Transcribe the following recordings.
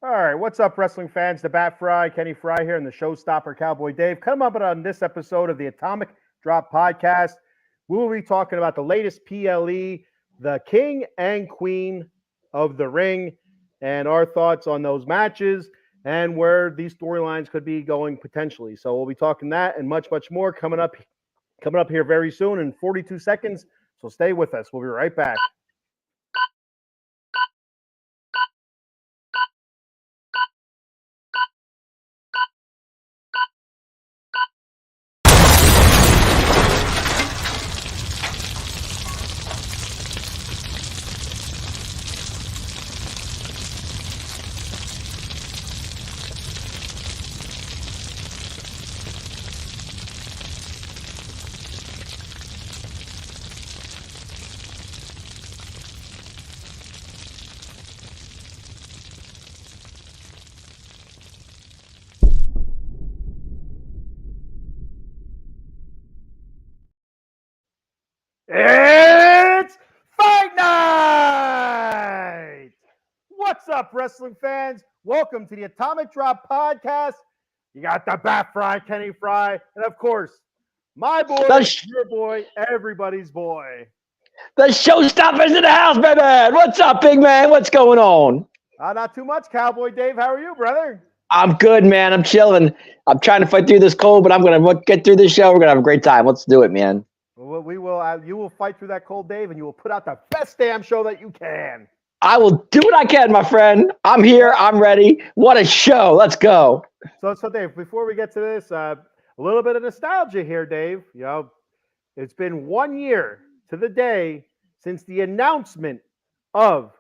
All right, what's up, wrestling fans? The Bat Fry, Kenny Fry here, and the Showstopper Cowboy Dave. Come up on this episode of the Atomic Drop Podcast. We will be talking about the latest PLE, the King and Queen of the Ring, and our thoughts on those matches and where these storylines could be going potentially. So we'll be talking that and much, much more coming up here very soon in 42 seconds. So stay with us. We'll be right back. It's Fight Night! What's up, wrestling fans? Welcome to the Atomic Drop Podcast. You got the Bat Fry, Kenny Fry, and of course, my boy, your boy, everybody's boy. The Showstoppers in the house, baby! What's up, big man? What's going on? Not too much, Cowboy Dave. How are you, brother? I'm good, man. I'm chilling. I'm trying to fight through this cold, but I'm going to get through this show. We're going to have a great time. Let's do it, man. Well, we will. You will fight through that cold, Dave, and you will put out the best damn show that you can. I will do what I can, my friend. I'm here. I'm ready. What a show. Let's go. So Dave, before we get to this, a little bit of nostalgia here, Dave. You know, it's been 1 year to the day since the announcement of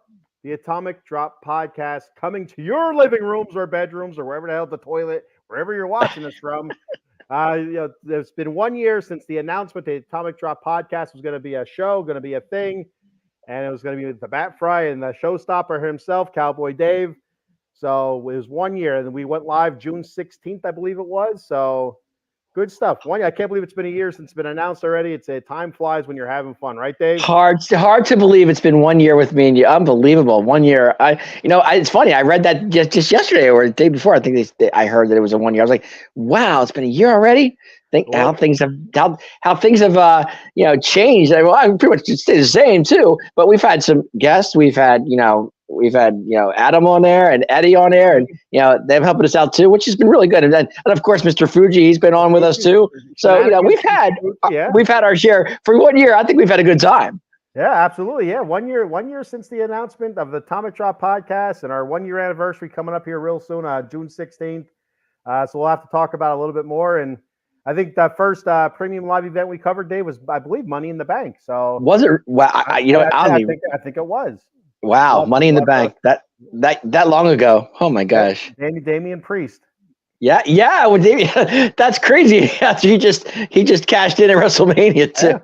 the Atomic Drop Podcast coming to your living rooms or bedrooms or wherever the hell, the toilet, wherever you're watching this from. It's been 1 year since the announcement the Atomic Drop Podcast was going to be a show, going to be a thing, and it was going to be with the Bat Fry and the Showstopper himself, Cowboy Dave. So it was 1 year, and we went live June 16th, I believe it was. So good stuff. I can't believe it's been a year since it's been announced already. It's time flies when you're having fun, right, Dave? Hard to believe it's been 1 year with me and you. Unbelievable. 1 year. It's funny. I read that just yesterday or the day before. I think I heard that it was a 1 year. I was like, wow, it's been a year already. How things have changed. I pretty much stay the same too. But we've had some guests. We've had Adam on there and Eddie on there, and they've helped us out too, which has been really good. And of course, Mr. Fuji, he's been on with us too. So we've had our share for 1 year. I think we've had a good time. Yeah, absolutely. Yeah, 1 year. 1 year since the announcement of the Atomic Drop Podcast, and our 1 year anniversary coming up here real soon, June 16th. So we'll have to talk about it a little bit more. And I think that first premium live event we covered, Dave, was, I believe, Money in the Bank. So was it? Well, I think it was. Wow, Money in the Bank. That long ago. Oh my gosh. Damian Priest. Yeah. Well, Damian, that's crazy. he just cashed in at WrestleMania too.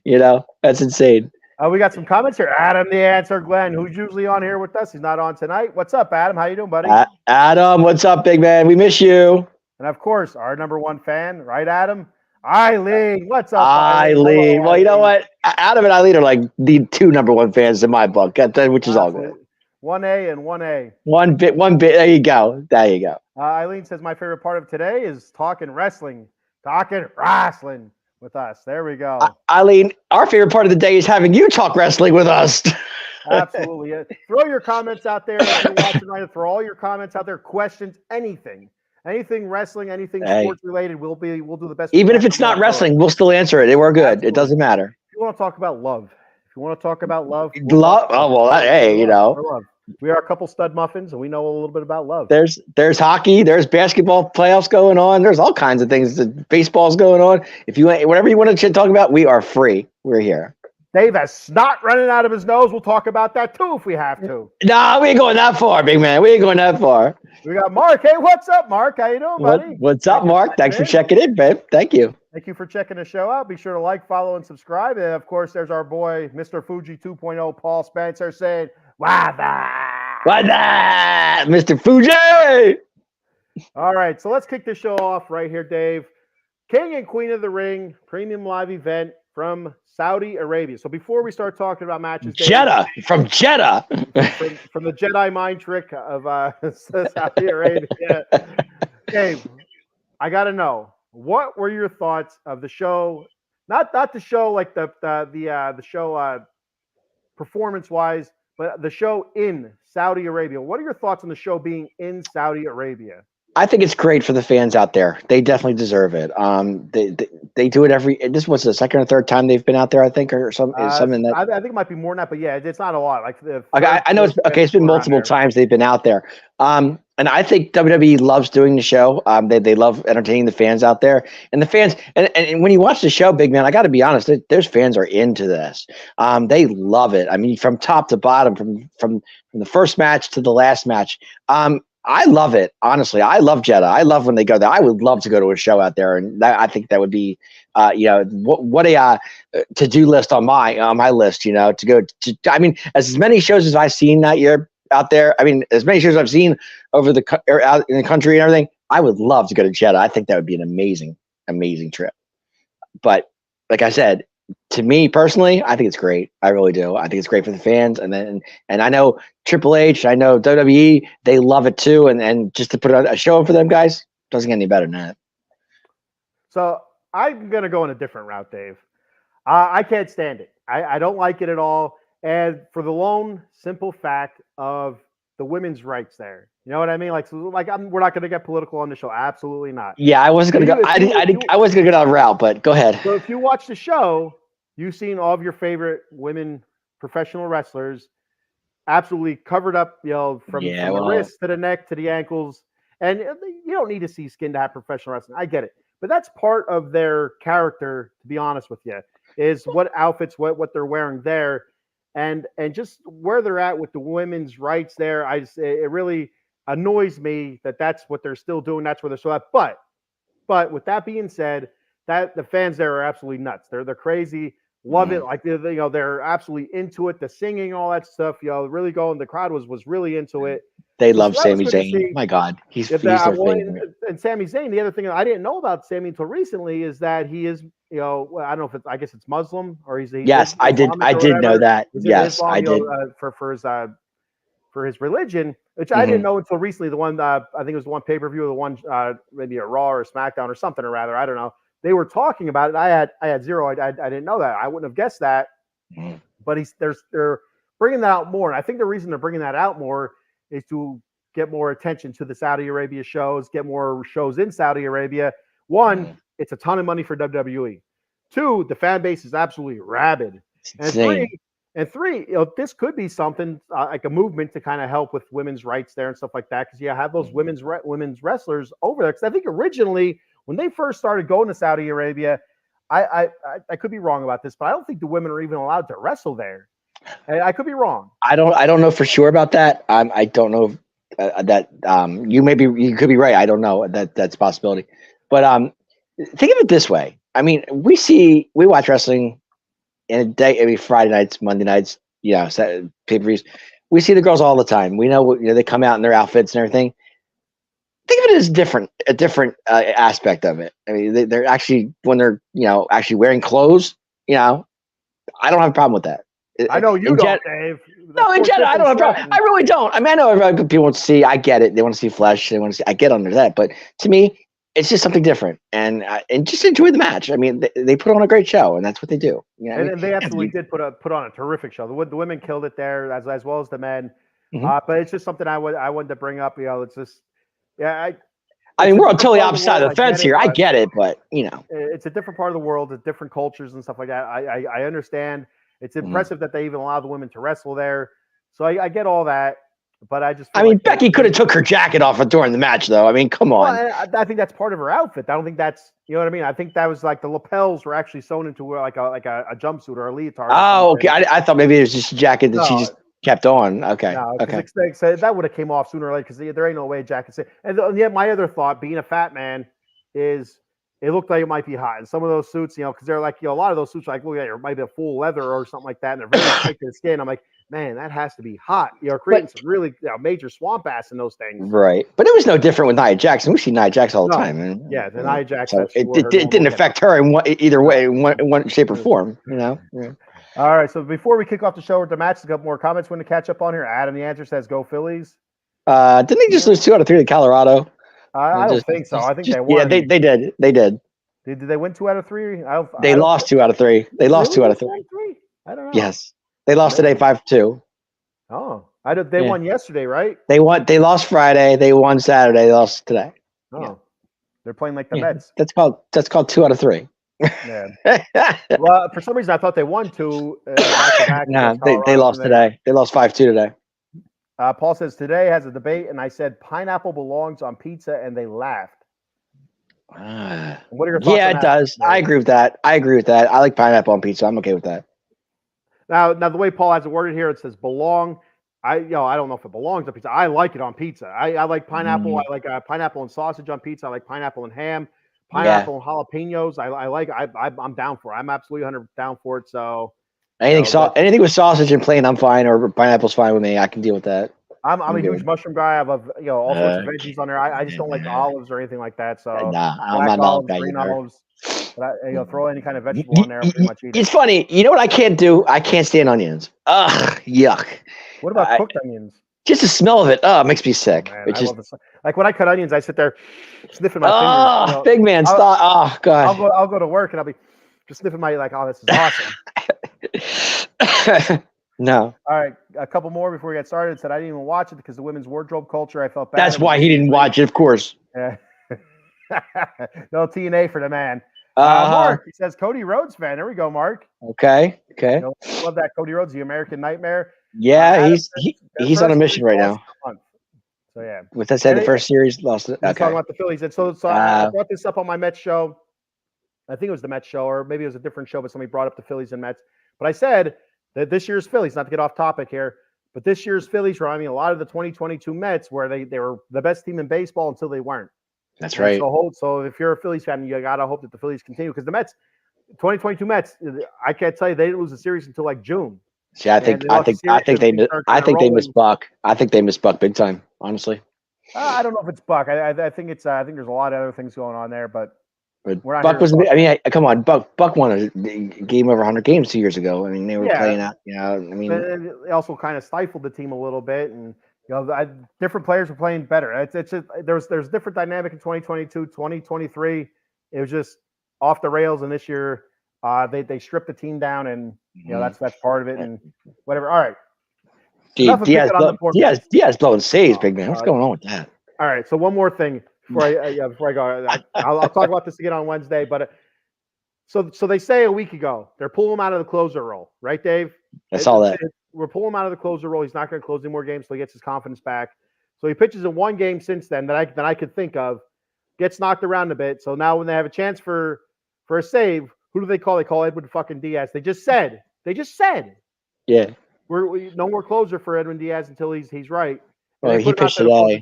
Yeah. That's insane. We got some comments here. Adam the Answer Glenn, who's usually on here with us. He's not on tonight. What's up, Adam? How you doing, buddy? Adam, what's up, big man? We miss you. And of course, our number one fan, right, Adam? Eileen, what's up, Eileen? Hello, well, you know what? Adam and Eileen are like the two number one fans in my book, which is all good. 1A and 1A. One bit. There you go. Eileen says my favorite part of today is talking wrestling with us. There we go. Eileen, our favorite part of the day is having you talk wrestling with us. Absolutely. Yeah. Throw your comments out there. If you're watching tonight, throw all your comments out there. Questions, anything wrestling, anything sports related. We'll do the best. Even if it's not wrestling, we'll still answer it. We're good. Absolutely. It doesn't matter. If you want to talk about love, love. We are a couple stud muffins, and we know a little bit about love. There's hockey, there's basketball playoffs going on. There's all kinds of things. Baseball's going on. If you want, whatever you want to talk about, we are free. We're here. Dave has snot running out of his nose. We'll talk about that too if we have to. Nah, we ain't going that far, big man. We ain't going that far. We got Mark. Hey, what's up, Mark? How you doing, buddy? What's up, Mark? Thanks for checking in, babe. Thank you. Thank you for checking the show out. Be sure to like, follow, and subscribe. And of course, there's our boy, Mr. Fuji 2.0, Paul Spencer, saying, "Why that? Why that, Mr. Fuji?" All right, so let's kick the show off right here, Dave. King and Queen of the Ring premium live event from Saudi Arabia. So before we start talking about matches, Dave, Jeddah, from Jeddah. from the Jedi mind trick of Saudi Arabia, Dave, I got to know, what were your thoughts of the show? Not the show like the show performance wise, but the show in Saudi Arabia. What are your thoughts on the show being in Saudi Arabia? I think it's great for the fans out there. They definitely deserve it. They do it every. This was the second or third time they've been out there, I think, or something that. I think it might be more than that, but yeah, it's not a lot. Like I know it's okay. It's been multiple times they've been out there. And I think WWE loves doing the show. They love entertaining the fans out there, and the fans. And when you watch the show, big man, I got to be honest. There's fans are into this. They love it. I mean, from top to bottom, from the first match to the last match. I love it. Honestly, I love Jeddah. I love when they go there. I would love to go to a show out there, and I think that would be, what a to-do list on my list. To go to. I mean, as many shows as I've seen that year out there. I mean, as many shows I've seen over out in the country and everything. I would love to go to Jeddah. I think that would be an amazing, amazing trip. But like I said, to me personally, I think it's great. I really do. I think it's great for the fans, and I know Triple H, I know WWE, they love it too. And just to put on a show for them guys doesn't get any better than that. So I'm gonna go in a different route, Dave. I can't stand it. I don't like it at all. And for the lone simple fact of the women's rights there. You know what I mean? We're not going to get political on the show. Absolutely not. Yeah, I wasn't going to go. I wasn't going to go down that route, but go ahead. So if you watch the show, you've seen all of your favorite women professional wrestlers absolutely covered up, from the wrist to the neck to the ankles. And you don't need to see skin to have professional wrestling. I get it. But that's part of their character, to be honest with you, is what outfits, what they're wearing there. And just where they're at with the women's rights there, it really annoys me that that's what they're still doing. That's where they're still at. But with that being said, that the fans there are absolutely nuts. They're crazy, love it. Like they're absolutely into it. The singing, all that stuff. Really going. The crowd was really into it. They love Sami Zayn. My God, he's their favorite. And Sami Zayn. The other thing I didn't know about Sami until recently is that he is. I don't know if I guess it's Muslim or he's yes, I did know that. Yes, Islam, I did. For his religion, which I didn't know until recently. The one I think it was the one pay-per-view, the one maybe a Raw or a SmackDown or something, or rather, I don't know. They were talking about it. I had zero. I didn't know that. I wouldn't have guessed that. But they're bringing that out more, and I think the reason they're bringing that out more is to get more attention to the Saudi Arabia shows, get more shows in Saudi Arabia. One, it's a ton of money for WWE. Two, the fan base is absolutely rabid. And three, this could be something like a movement to kind of help with women's rights there and stuff like that. Because you have those women's wrestlers over there. Because I think originally when they first started going to Saudi Arabia, I could be wrong about this, but I don't think the women are even allowed to wrestle there. I could be wrong. I don't know for sure about that. I don't know that you could be right. I don't know that's a possibility. But think of it this way. I mean, we watch wrestling in a day, every Friday nights, Monday nights, pay-per-views. We see the girls all the time. We know, they come out in their outfits and everything. Think of it as a different aspect of it. I mean, they're actually, when they're, actually wearing clothes, I don't have a problem with that. I know you don't, Dave. No, in Jeddah, I don't have a problem. I really don't. I mean, I know people want to see, I get it. They want to see flesh. I get under that. But to me, it's just something different, and just enjoy the match. I mean, they put on a great show, and that's what they do. And they absolutely did put on a terrific show. The women killed it there as well as the men. But it's just something I wanted to bring up. It's just, I mean, we're on totally opposite side of the fence here. I get it, but it's a different part of the world, it's different cultures and stuff like that. I understand. It's impressive that they even allow the women to wrestle there. So I get all that. But Becky could have took her jacket off during the match, though. I mean, come on. Well, I think that's part of her outfit. I don't think that's, you know what I mean? I think that was like the lapels were actually sewn into like a jumpsuit or a leotard. Oh, okay. I thought maybe it was just a jacket that she just kept on. Okay. No, okay. So that would have came off sooner or later because there ain't no way jackets. And yet my other thought, being a fat man, is it looked like it might be hot. And some of those suits, because they're like, a lot of those suits, like, look at it, might be a full leather or something like that, and they're very thick to the skin. I'm like, man, that has to be hot. Creating some really major swamp ass in those things. Right. But it was no different with Nia Jax. We see Nia Jax all the time. Man. Yeah, the Nia Jax. So it didn't affect her in either way, in one shape or form. Yeah. All right. So before we kick off the show with the match, a couple more comments when to catch up on here. Adam the Answer says, "Go Phillies." Didn't they just lose 2 out of 3 to Colorado? I don't think so. I think they won. Yeah, they did. They did. Did they win 2 out of 3? They lost 2 out of 3. They lost 2 out of 3. I don't know. Yes, they lost today 5-2. Oh, they won yesterday, right? They lost Friday. They won Saturday. They lost today. Oh, they're playing like the Mets. That's called 2 out of 3. Yeah. Well, for some reason, I thought they won 2. No, they lost today. They lost 5-2 today. Paul says today has a debate, and I said pineapple belongs on pizza, and they laughed. What are your thoughts? Yeah, it does. I agree with that. I like pineapple on pizza. I'm okay with that. Now the way Paul has it worded here, it says belong. I don't know if it belongs on pizza. I like it on pizza. I like pineapple. I like pineapple and sausage on pizza. I like pineapple and ham, pineapple and jalapenos. I'm down for it. I'm absolutely 100 down for it. So anything with sausage and plain, I'm fine. Or pineapple's fine with me. I can deal with that. I'm a huge mushroom guy. I love all sorts of veggies on there. I just don't like olives or anything like that. So I'm not olive guy. Green olives. But throw any kind of vegetable on there. I'm pretty much eat it. It's funny. You know what I can't do? I can't stand onions. Ugh, yuck. What about cooked onions? Just the smell of it. It makes me sick. Man, like when I cut onions, I sit there sniffing my fingers. Big man, stop. Oh god. I'll go to work and I'll be just sniffing my this is awesome. No. All right, a couple more before we get started. Said I didn't even watch it because the women's wardrobe culture. I felt bad. That's why he didn't watch it, of course. Yeah. No TNA for the man. Mark, he says Cody Rhodes fan. There we go, Mark. Okay. Love that Cody Rhodes, the American Nightmare. Yeah, he's on a mission right now. So yeah. With that said, the first series lost it. Okay. Talking about the Phillies, and so I brought this up on my Mets show. I think it was the Mets show, or maybe it was a different show, but somebody brought up the Phillies and Mets. But I said that this year's Phillies, not to get off topic here, but this year's Phillies remind me a lot of the 2022 Mets, where they were the best team in baseball until they weren't. That's right. So if you're a Phillies fan, you gotta hope that the Phillies continue, because the Mets, 2022 Mets, I can't tell you they didn't lose a series until like June. See, I think they missed Buck. I think they missed Buck big time, honestly. I don't know if it's Buck. I think it's I think there's a lot of other things going on there, but Buck was. I mean, come on, Buck won a game over 100 games 2 years ago. I mean, they were playing out. I mean, it also kind of stifled the team a little bit, and different players were playing better. It's just, there's different dynamic in 2022, 2023. It was just off the rails, and this year they stripped the team down, and that's part of it, and whatever. All right. Diaz blowing saves, big man. What's going on with that? All right. So one more thing before I go. I'll talk about this again on Wednesday. But so they say a week ago they're pulling him out of the closer role, right, Dave? I saw that. We're pulling him out of the closer role. He's not going to close any more games till he gets his confidence back. So he pitches in one game since then that I could think of. Gets knocked around a bit. So now when they have a chance for a save, who do they call? They call Edwin fucking Diaz. They just said. Yeah. We're no more closer for Edwin Diaz until he's right. Well, he pitched today.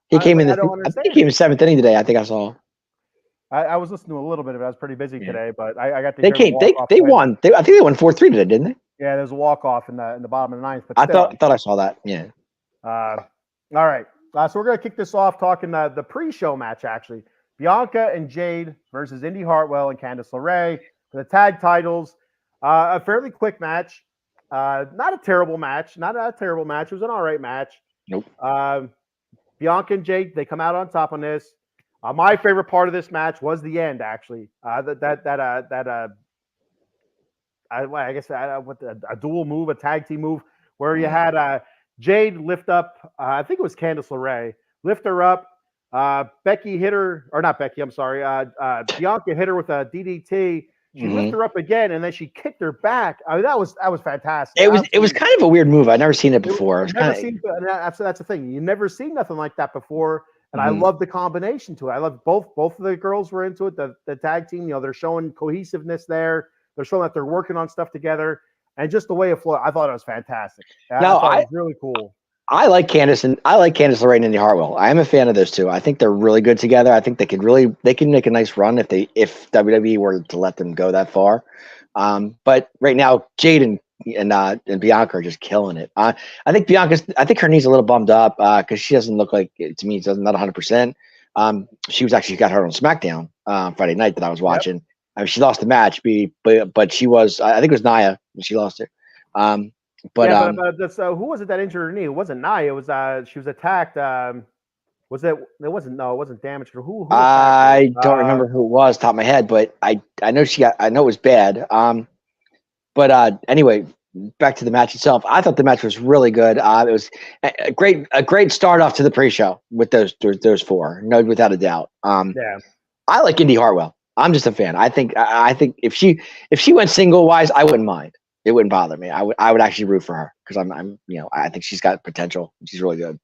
He came in. I think he came in 7th inning today. I think I saw. I was listening to a little bit of it. I was pretty busy today, but I got to. They won. I think they won 4-3 today, didn't they? Yeah, there's a walk off in the bottom of the ninth. But I thought I saw that. Yeah. All right. So we're gonna kick this off talking the pre-show match actually. Bianca and Jade versus Indy Hartwell and Candice LeRae for the tag titles. A fairly quick match. Not a terrible match. It was an all right match. Nope. Bianca and Jade, they come out on top on this. My favorite part of this match was the end, actually. I guess a dual move, a tag team move, where you had Jade lift up. I think it was Candice LeRae, lift her up. Becky hit her, or not Becky. I'm sorry. Bianca hit her with a DDT. She lifted her up again, and then she kicked her back. I mean, that was fantastic. It was kind of a weird move. I'd never seen it before. That's the thing. You never seen nothing like that before, and I love the combination to it. I love both of the girls were into it. The tag team, they're showing cohesiveness there. They're showing that they're working on stuff together, and just the way it flowed. I thought it was fantastic. I thought it was really cool. I like Candice LeRae and Indy Hartwell. I am a fan of those two. I think they're really good together. I think they can make a nice run if WWE were to let them go that far. But right now, Jade and Bianca are just killing it. I think her knee's a little bummed up because she doesn't look like, to me, not 100%. She was actually got hurt on SmackDown Friday night that I was watching. I mean, she lost the match, but she was, I think it was Nia when she lost it. But that's, who was it that injured her knee? It wasn't Nia. It was she was attacked. Was it? It wasn't. No, it wasn't damaged. Who attacked her? I don't remember who it was, top of my head, but I know I know it was bad. Anyway, back to the match itself. I thought the match was really good. It was a great start off to the pre-show with those four, no, without a doubt. I like Indy Hartwell. I'm just a fan. I think if she went single wise, I wouldn't mind. It wouldn't bother me. I would actually root for her because I think she's got potential. She's really good.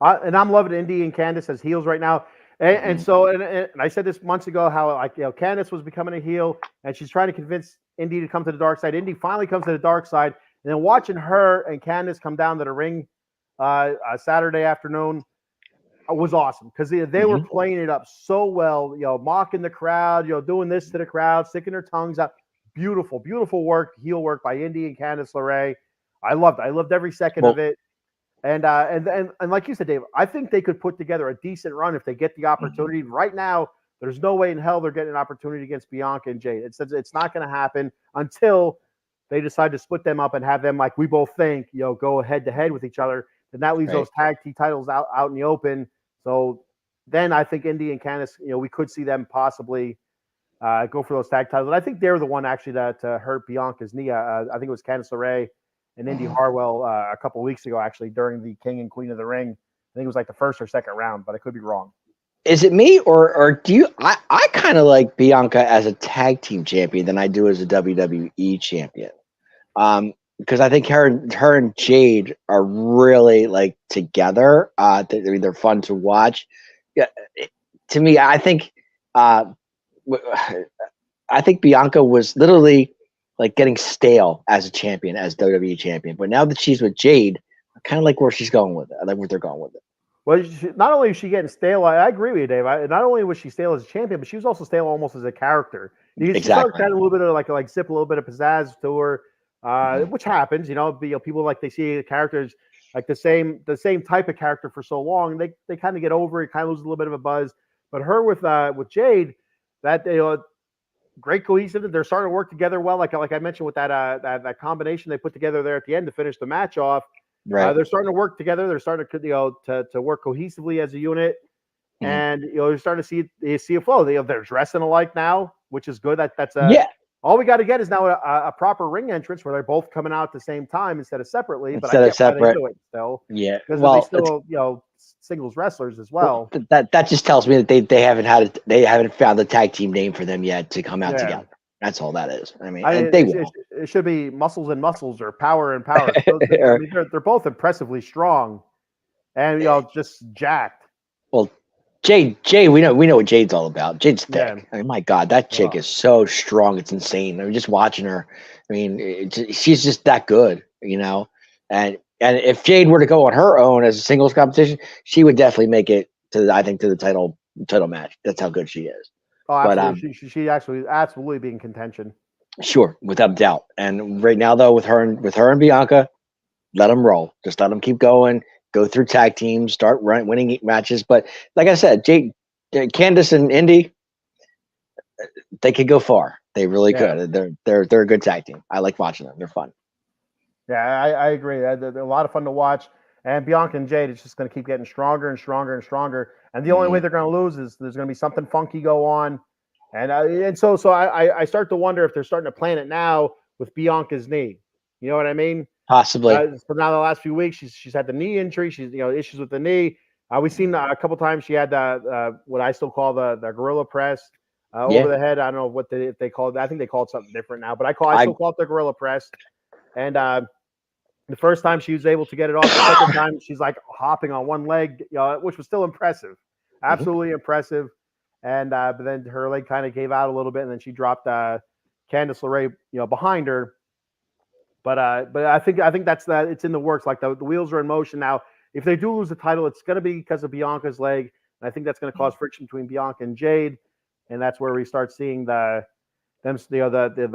And I'm loving Indy and Candice as heels right now. And so I said this months ago how Candice was becoming a heel and she's trying to convince Indy to come to the dark side. Indy finally comes to the dark side, and then watching her and Candice come down to the ring Saturday afternoon was awesome because they were playing it up so well. Mocking the crowd, doing this to the crowd, sticking their tongues out. Beautiful, beautiful work, heel work by Indy and Candice LeRae. I loved every second of it. And like you said, Dave, I think they could put together a decent run if they get the opportunity. Right now, there's no way in hell they're getting an opportunity against Bianca and Jade. It's not going to happen until they decide to split them up and have them, like we both think, go head to head with each other. Then that leaves those tag team titles out in the open. So then I think Indy and Candice, we could see them possibly go for those tag titles. And I think they're the one actually that hurt Bianca's knee. I think it was Candice LeRae and Indy Hartwell a couple of weeks ago, actually, during the King and Queen of the Ring. I think it was like the first or second round, but I could be wrong. Is it me or do you? I kind of like Bianca as a tag team champion than I do as a WWE champion. Because I think her and Jade are really like together. They're fun to watch. Yeah, to me, I think Bianca was literally like getting stale as a champion, as WWE champion. But now that she's with Jade, I kind of like where she's going with it. I like where they're going with it. Well, not only is she getting stale, I agree with you, Dave. Not only was she stale as a champion, but she was also stale almost as a character. She started kind of a little bit of like zip a little bit of pizzazz to her, which happens. People like they see characters like the same type of character for so long, they kind of get over it, kind of lose a little bit of a buzz. But her with Jade, that great cohesiveness. They're starting to work together well. Like I mentioned with that combination they put together there at the end to finish the match off. Right. They're starting to work together. They're starting to work cohesively as a unit, and you're starting to see a flow. They're dressing alike now, which is good. That's all we got to get is now a proper ring entrance where they're both coming out at the same time instead of separately. Instead of separate, do it still. Yeah, because they still singles wrestlers as well. That just tells me that they haven't found the tag team name for them yet to come out together. That's all that is. I mean, it should be muscles and muscles or power and power. They're both impressively strong, and just jacked. Well, Jade, we know what Jade's all about. Jade's thick. Yeah. I mean, my God, that chick is so strong. It's insane. I mean, just watching her. I mean, she's just that good, And if Jade were to go on her own as a singles competition, she would definitely make it to the title match. That's how good she is. Oh, absolutely. But, she actually absolutely be in contention. Sure, without doubt. And right now, though, with her and Bianca, let them roll. Just let them keep going. Go through tag teams, start winning matches. But like I said, Candice and Indy, they could go far. They really could. They're a good tag team. I like watching them. They're fun. Yeah, I agree. They're a lot of fun to watch. And Bianca and Jade is just going to keep getting stronger and stronger and stronger. And the only way they're going to lose is there's going to be something funky go on. And so I start to wonder if they're starting to plan it now with Bianca's knee. You know what I mean? Possibly. So now the last few weeks, she's had the knee injury. She's issues with the knee. We've seen a couple times she had what I still call the gorilla press over the head. I don't know what if they call it. I think they call it something different now, but I still call it the gorilla press. And the first time she was able to get it off, the second time she's like hopping on one leg, which was still impressive, absolutely impressive. And but then her leg kind of gave out a little bit, and then she dropped Candice LeRae, behind her. But I think that's that. It's in the works. Like the wheels are in motion now. If they do lose the title, it's going to be because of Bianca's leg. And I think that's going to cause friction between Bianca and Jade, and that's where we start seeing the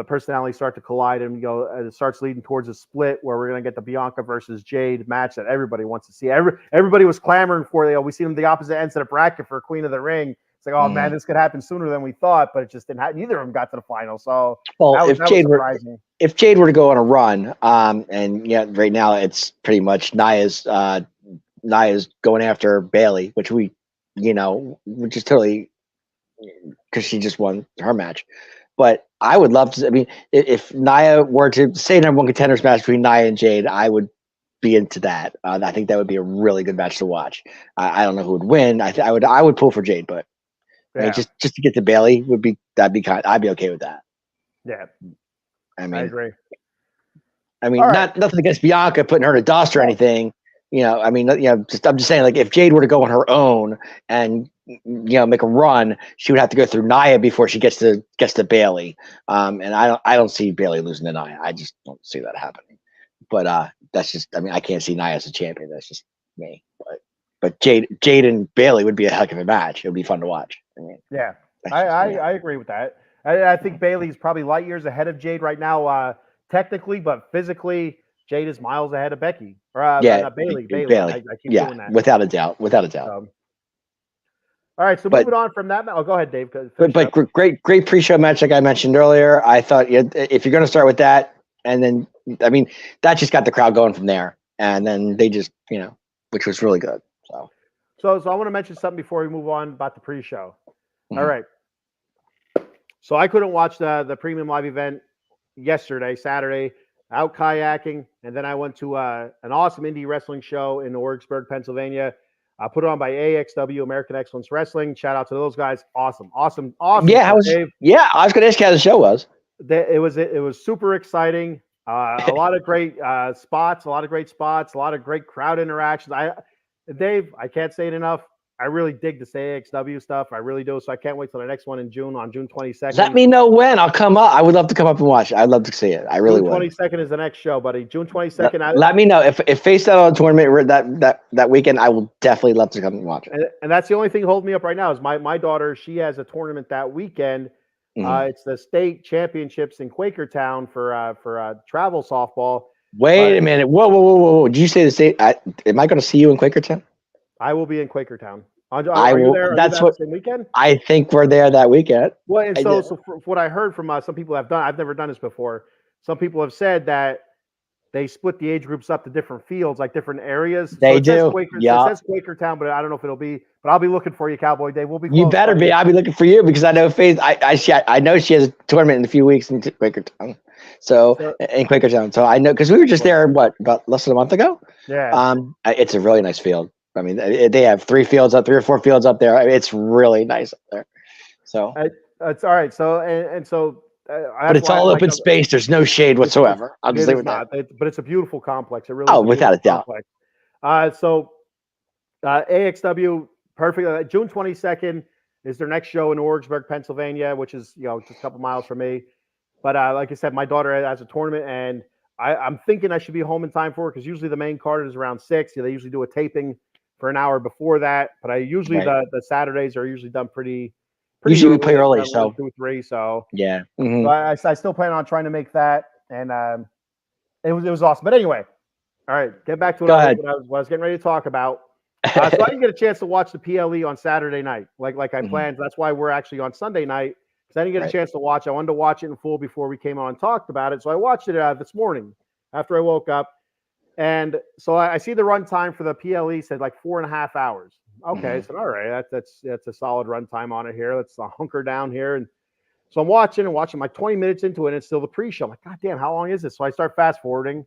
personalities start to collide, and it starts leading towards a split where we're going to get the Bianca versus Jade match that everybody wants to see. Everybody was clamoring for. We see them the opposite ends of the bracket for Queen of the Ring. It's like, oh man, this could happen sooner than we thought, but it just didn't happen. Neither of them got to the final. So if Jade were to go on a run, and right now it's pretty much Nia's going after Bayley, which which is totally because she just won her match. But I would love to. I mean, if Nia were to say number one contenders match between Nia and Jade, I would be into that. I think that would be a really good match to watch. I don't know who would win. I would pull for Jade, but I mean, just to get to Bayley I'd be okay with that. Yeah, I mean, I agree. I mean, nothing against Bianca putting her to dust or anything. I mean, I'm just saying, like, if Jade were to go on her own and make a run, she would have to go through Nia before she gets to Bayley. And I don't see Bayley losing to Nia. I just don't see that happening. But that's just, I mean, I can't see Nia as a champion. That's just me. But Jade and Bayley would be a heck of a match. It would be fun to watch. I mean, yeah, I agree with that. I think Bayley's probably light years ahead of Jade right now, technically, but physically, Jade is miles ahead of Becky. Not Bayley. I keep doing that. Without a doubt. All right, so moving on from that. Oh, go ahead, Dave. But great pre-show match, like I mentioned earlier. I thought if you're going to start with that, and then I mean that just got the crowd going from there, and then they just which was really good. So I want to mention something before we move on about the pre-show. Mm-hmm. All right. So I couldn't watch the premium live event yesterday, Saturday, out kayaking, and then I went to an awesome indie wrestling show in Orexburg, Pennsylvania. Put on by AXW, American Excellence Wrestling. Shout out to those guys. Awesome. Yeah, I was going to ask you how the show was. It was super exciting. A lot of great spots, a lot of great crowd interactions. Dave, I can't say it enough. I really dig this AXW stuff. I really do. So I can't wait till the next one in June, on June 22nd. Let me know when. I'll come up. I would love to come up and watch it. I'd love to see it. I really would. June 22nd is the next show, buddy. June 22nd. Let me know. If Face Out on tournament that weekend, I will definitely love to come and watch it. And that's the only thing holding me up right now is my daughter. She has a tournament that weekend. Mm-hmm. It's the state championships in Quakertown for travel softball. Wait a minute. Whoa. Did you say the state? Am I going to see you in Quakertown? I will be in Quakertown. Are you there? That's what the same weekend. I think we're there that weekend. Well, and so from what I heard from some people have done, I've never done this before. Some people have said that they split the age groups up to different fields, like different areas. They do. It says Quakertown, but I don't know if it'll be. But I'll be looking for you, Cowboy Dave. We'll be. You better be. I'll be looking for you because I know Faith. I know she has a tournament in a few weeks in Quakertown. In Quakertown. So I know because we were just there. About less than a month ago? Yeah. It's a really nice field. I mean, they have 3 or 4 fields up there. It's really nice up there. So it's all right. So and so. But it's all open space. There's no shade whatsoever. I'll just leave it there. But it's a beautiful complex. It really. Without a doubt. AXW, perfect. June 22nd is their next show in Orexburg, Pennsylvania, which is just a couple miles from me. But like I said, my daughter has a tournament, and I'm thinking I should be home in time for it because usually the main card is around 6. They usually do a taping for an hour before that. But I usually the Saturdays are usually done pretty usually we play early, so 2 or 3. So yeah. Mm-hmm. So I still plan on trying to make that, and it was awesome. But anyway, all right, get back to what I was getting ready to talk about. So I didn't get a chance to watch the PLE on Saturday night, like I planned. That's why we're actually on Sunday night because I didn't get a chance to watch. I wanted to watch it in full before we came on and talked about it. So I watched it this morning after I woke up, and so I see the runtime for the PLE said like 4.5 hours. Okay, so all right, that's a solid runtime on it here. Let's hunker down here, and so I'm watching. Like 20 minutes into it, and it's still the pre-show. I'm like, God damn, how long is this? So I start fast forwarding,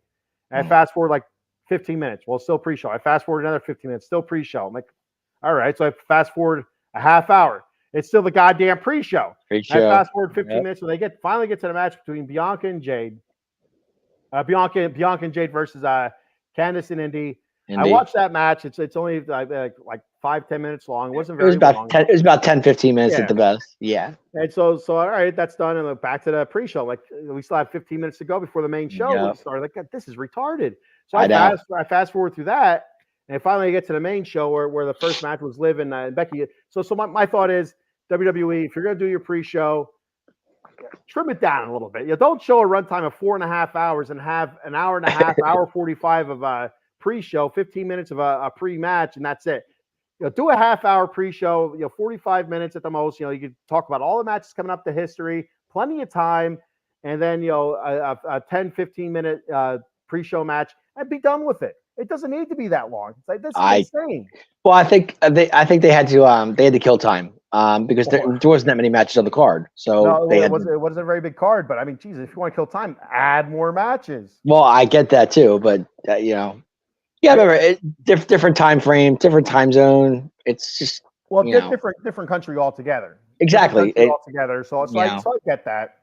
and I fast forward like 15 minutes. Well, still pre-show. I fast forward another 15 minutes, still pre-show. I'm like, all right, so I fast forward a half hour. It's still the goddamn pre-show. I fast forward 15 minutes, so they finally get to the match between Bianca and Jade. Bianca and Jade versus Candice and Indy. I watched that match. It's only like 5-10 minutes long. It wasn't It was very about long. 10. It was about 10, 15 minutes Yeah. at the best. Yeah. And so all right, that's done. And back to the pre-show. Like we still have 15 minutes to go before the main show Yep. started. Like God, this is retarded. So I know. I fast forward through that, and finally I get to the main show where the first match was Liv and Becky. So my thought is WWE, if you're gonna do your pre-show, trim it down a little bit. You don't show a runtime of 4.5 hours and have an hour and a half, hour 45 of a pre-show, 15 minutes of a pre-match, and that's it. Do a half-hour pre-show, 45 minutes at the most. You could talk about all the matches coming up to history, plenty of time, and then a 10, 15-minute pre-show match, and be done with it. It doesn't need to be that long. It's like this is insane. Well, I think they had to kill time because there wasn't that many matches on the card. So no, it wasn't a very big card, but I mean, Jesus, if you want to kill time, add more matches. Well, I get that too, but yeah, remember different time frame, different time zone. It's just different country altogether. Exactly, altogether. So I get that.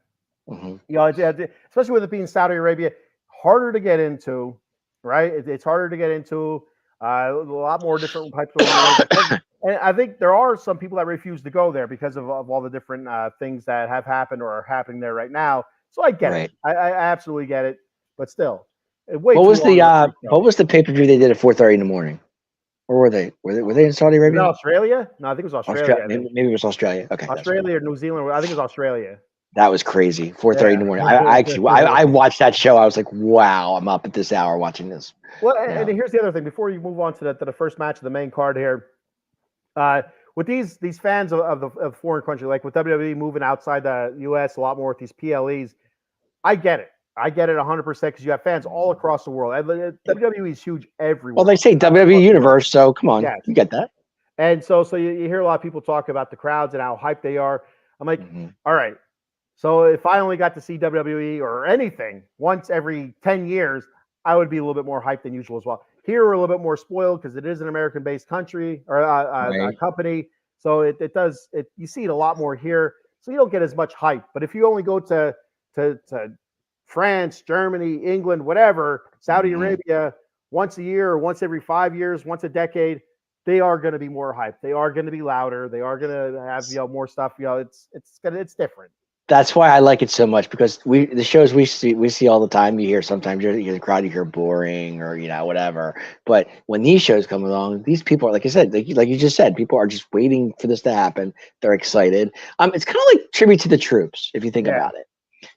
Mm-hmm. Especially with it being Saudi Arabia, harder to get into, right? It's harder to get into. A lot more different types of and I think there are some people that refuse to go there because of all the different things that have happened or are happening there right now. So I get it. I absolutely get it. But still, what was the pay-per-view they did at 4:30 in the morning? Or were they in Saudi Arabia? No, Australia? No, I think it was Australia. Maybe it was Australia. Okay. Australia or New Zealand. I think it was Australia. That was crazy. 4:30 in the morning. I watched that show. I was like, wow, I'm up at this hour watching this. Well, and here's the other thing. Before you move on to the first match of the main card here, with these fans of foreign country, like with WWE moving outside the U.S. a lot more with these PLEs, I get it. I get it 100% because you have fans all across the world. WWE is huge everywhere. Well, they say WWE Universe, so come on, you get that. And so you hear a lot of people talk about the crowds and how hyped they are. I'm like, all right. So if I only got to see WWE or anything once every 10 years, I would be a little bit more hyped than usual as well. Here we're a little bit more spoiled because it is an American-based country or a company. So it does you see it a lot more here. So you don't get as much hype. But if you only go to France, Germany, England, whatever, Saudi Arabia, once a year or once every 5 years, once a decade, they are going to be more hyped. They are going to be louder. They are going to have more stuff. It's different. That's why I like it so much because the shows we see all the time. You hear sometimes you hear the crowd, you hear boring or whatever. But when these shows come along, these people are like I said, like you just said, people are just waiting for this to happen. They're excited. It's kind of like tribute to the troops if you think about it.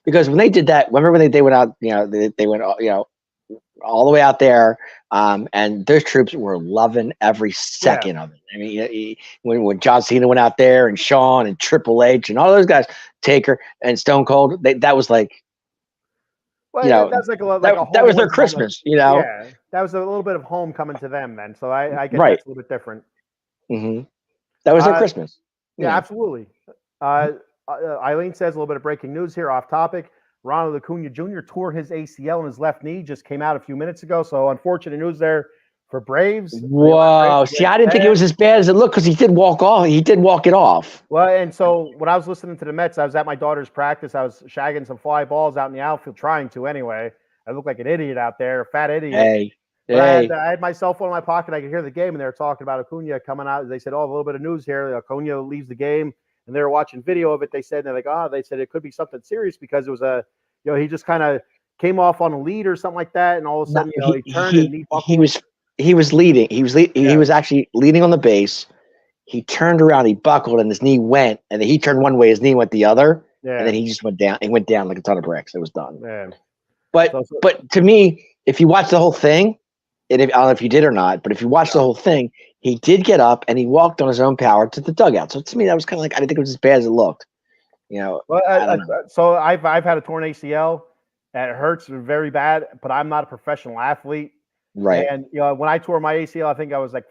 Because when they did that, remember when they went out, they went all the way out there, and those troops were loving every second of it. I mean, when John Cena went out there, and Shawn and Triple H and all those guys, Taker and Stone Cold, that was like, that's that was their Christmas, Yeah, that was a little bit of home coming to them then. So I guess that's a little bit different. Mm-hmm. That was their Christmas. Yeah, absolutely. Eileen says a little bit of breaking news here off topic. Ronald Acuna Jr. tore his ACL in his left knee, just came out a few minutes ago. So unfortunate news there for Braves. Whoa. See, I didn't think it was as bad as it looked because he did walk off. He did walk it off. Well, and so when I was listening to the Mets, I was at my daughter's practice. I was shagging some fly balls out in the outfield, trying to anyway. I looked like an idiot out there, a fat idiot. Hey. I had my cell phone in my pocket. I could hear the game, and they were talking about Acuna coming out. They said, a little bit of news here. Acuna leaves the game. And they were watching video of it. They said, they said it could be something serious because it was he just kind of came off on a lead or something like that. And all of a sudden, he turned and he was leading. He was actually leading on the base. He turned around, he buckled, and his knee went. And then he turned one way, his knee went the other. Yeah. And then he just went down. He went down like a ton of bricks. It was done. Yeah. But to me, if you watch the whole thing, and I don't know if you did or not, but if you watch the whole thing, he did get up and he walked on his own power to the dugout. So to me, that was kind of like, I didn't think it was as bad as it looked. Well, so I've had a torn ACL and it hurts very bad, but I'm not a professional athlete. Right. And, when I tore my ACL, I think I was like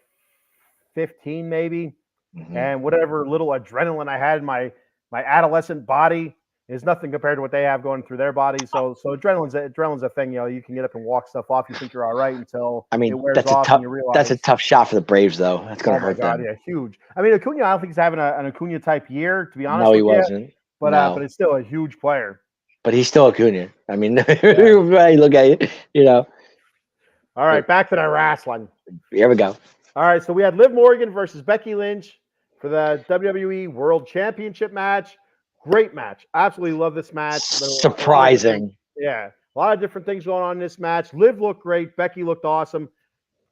15 maybe. Mm-hmm. And whatever little adrenaline I had in my adolescent body is nothing compared to what they have going through their bodies. So adrenaline's a thing. You can get up and walk stuff off. You think you're all right until it wears off and you realize. That's a tough shot for the Braves, though. That's going to hurt them. Yeah, huge. I mean, Acuna, I don't think he's having an Acuna type year, to be honest. No, he wasn't. But it's still a huge player. But he's still Acuna. I mean, look at it. All right, back to the wrestling. Here we go. All right, so we had Liv Morgan versus Becky Lynch for the WWE World Championship match. Great match. Absolutely love this match. Surprising. Yeah, a lot of different things going on in this match. Liv looked great. Becky looked awesome.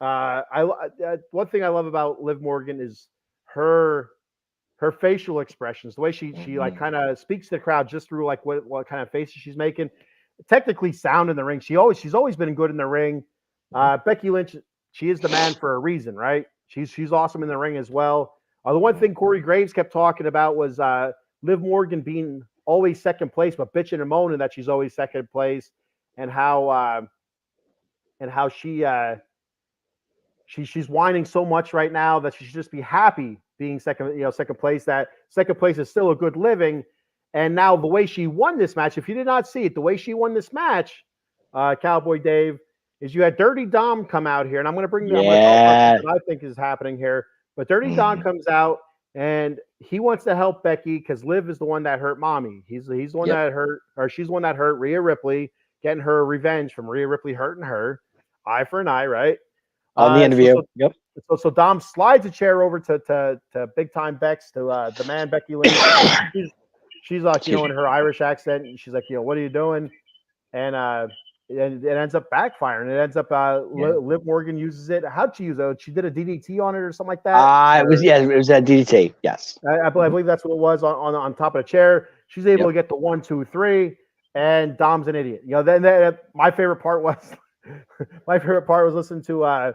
One thing I love about Liv Morgan is her facial expressions, the way she like kind of speaks to the crowd just through like what kind of faces she's making. Technically sound in the ring. She's always been good in the ring. Becky Lynch, she is the man for a reason, right? She's awesome in the ring as well. The one thing Corey Graves kept talking about was Liv Morgan being always second place, but bitching and moaning that she's always second place, and how she's whining so much right now that she should just be happy being second place. That second place is still a good living. And now the way she won this match, if you did not see it, the way she won this match, Cowboy Dave, is you had Dirty Dom come out here, and I'm going to bring what I think is happening here. But Dirty Dom comes out, and he wants to help Becky because Liv is the one that hurt Mommy. He's the one that hurt, or she's the one that hurt Rhea Ripley, getting her revenge from Rhea Ripley hurting her. Eye for an eye, right? On the interview. So Dom slides a chair over to Big Time Bex, to the man Becky Lynch. She's like, in her Irish accent, and she's like, what are you doing? And it ends up backfiring. It ends up Liv Morgan uses it. How'd she use it? She did a DDT on it or something like that. It was a DDT. Yes, I believe that's what it was on top of the chair. She's able to get the 1, 2, 3, and Dom's an idiot. Then my favorite part was listening to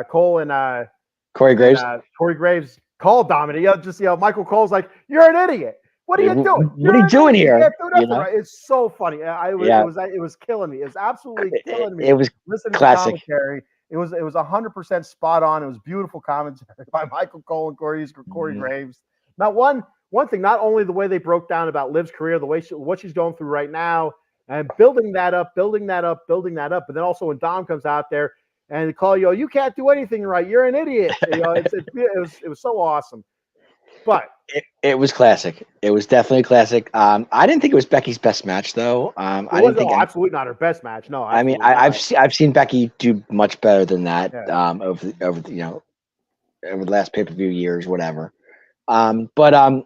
Cole and Corey Graves. Corey Graves called Dominic. Michael Cole's like, "You're an idiot. What are you doing? What are you doing here?" Right? It's so funny. It was killing me. It was absolutely killing me. It was listening classic. To commentary. It was 100% spot on. It was beautiful commentary by Michael Cole and Corey Graves. Now, one thing, not only the way they broke down about Liv's career, the way what she's going through right now, and building that up, but then also when Dom comes out there and they call you can't do anything right. You're an idiot. It was so awesome. But it was classic. It was definitely classic. I didn't think it was Becky's best match, though. I didn't think absolutely not her best match. No, I mean, I've seen Becky do much better than that over the last pay-per-view years, whatever. But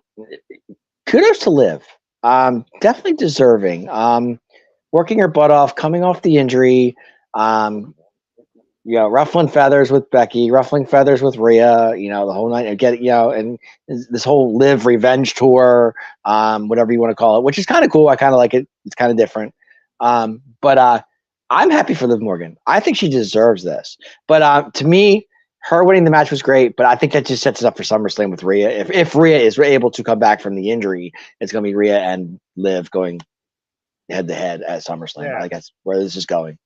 kudos to Liv. Definitely deserving. Working her butt off, coming off the injury. Ruffling feathers with Becky, ruffling feathers with Rhea, the whole night, and this whole Liv revenge tour, whatever you want to call it, which is kind of cool. I kind of like it. It's kind of different. But I'm happy for Liv Morgan. I think she deserves this. But to me, her winning the match was great, but I think that just sets it up for SummerSlam with Rhea. If Rhea is able to come back from the injury, it's going to be Rhea and Liv going head to head at SummerSlam. Yeah. I guess where this is going.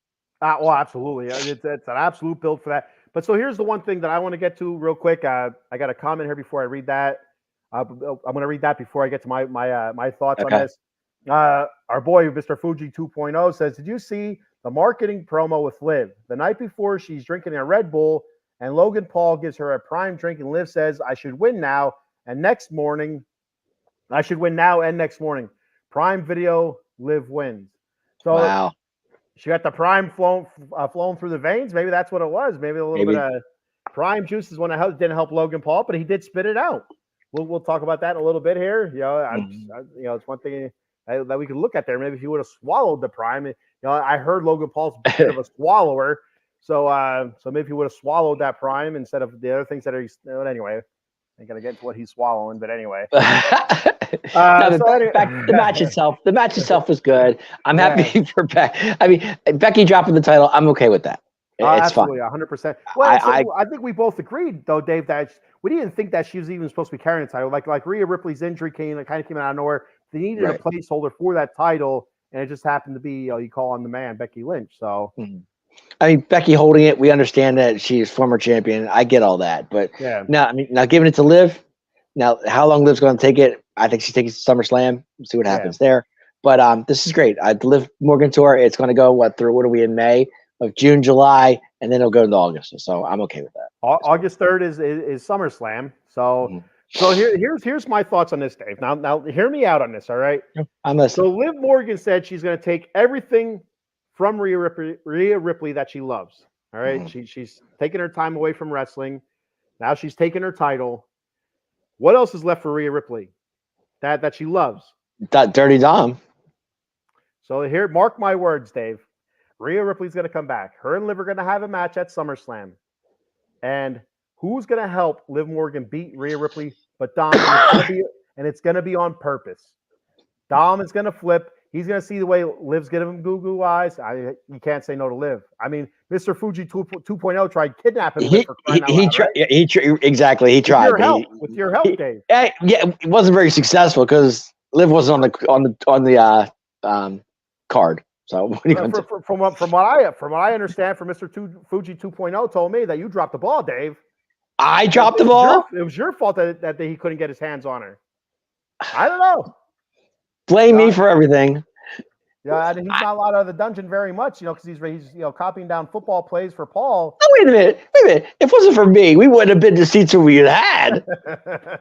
Well, absolutely. It's an absolute build for that. But so here's the one thing that I want to get to real quick. I got a comment here before I read that. I'm going to read that before I get to my thoughts on this. Our boy, Mr. Fuji 2.0 says, did you see the marketing promo with Liv? The night before, she's drinking a Red Bull, and Logan Paul gives her a prime drink, and Liv says, I should win now and next morning. Prime Video, Liv wins. So wow. She got the prime flown through the veins. Maybe that's what it was. Maybe a little bit of prime juice is one that didn't help Logan Paul, but he did spit it out. We'll talk about that in a little bit here. It's one thing that we could look at there. Maybe if he would have swallowed the prime. I heard Logan Paul's a bit of a swallower, so maybe he would have swallowed that prime instead of the other things that are. Anyway, I ain't gonna get into what he's swallowing, but anyway. The match itself was good. I'm happy for Becky. I mean, Becky dropping the title, I'm okay with that. It's absolutely, fine. 100%. Well, I think we both agreed, though, Dave, that we didn't think that she was even supposed to be carrying the title. Like Rhea Ripley's injury kind of came out of nowhere. They needed a placeholder for that title, and it just happened to be you call on the man, Becky Lynch. So. I mean, Becky holding it, we understand that she's former champion. I get all that, but now giving it to Liv. Now, how long Liv's going to take it? I think she takes it to SummerSlam. See what happens there. But this is great. The Liv Morgan tour. It's going to go what are we in May, of June, July, and then it'll go into August. So I'm okay with that. August 3rd is SummerSlam. So so here's my thoughts on this, Dave. Now hear me out on this. All right. I'm listening. So Liv Morgan said she's going to take everything from Rhea Ripley that she loves. All right, she's taking her time away from wrestling. Now she's taking her title. What else is left for Rhea Ripley that she loves? That Dirty Dom. So here, mark my words, Dave. Rhea Ripley's going to come back. Her and Liv are going to have a match at SummerSlam. And who's going to help Liv Morgan beat Rhea Ripley but Dom? And it's going to be on purpose. Dom is going to flip. He's going to see the way Liv's giving him goo eyes. You can't say no to Liv. I mean, Mr. Fuji 2.0 tried kidnapping Liv for crying out loud, right? Exactly. He tried. With your help, Dave. Yeah, it wasn't very successful because Liv wasn't on the card. So what are you going to do? From what I understand, from Mr. Fuji 2.0 told me that you dropped the ball, Dave. I dropped the ball. It was your fault that he couldn't get his hands on her. I don't know. Blame me for everything. Yeah, and he's not allowed out of the dungeon very much, because he's copying down football plays for Paul. Oh, wait a minute. If it wasn't for me, we wouldn't have been the seats that we had.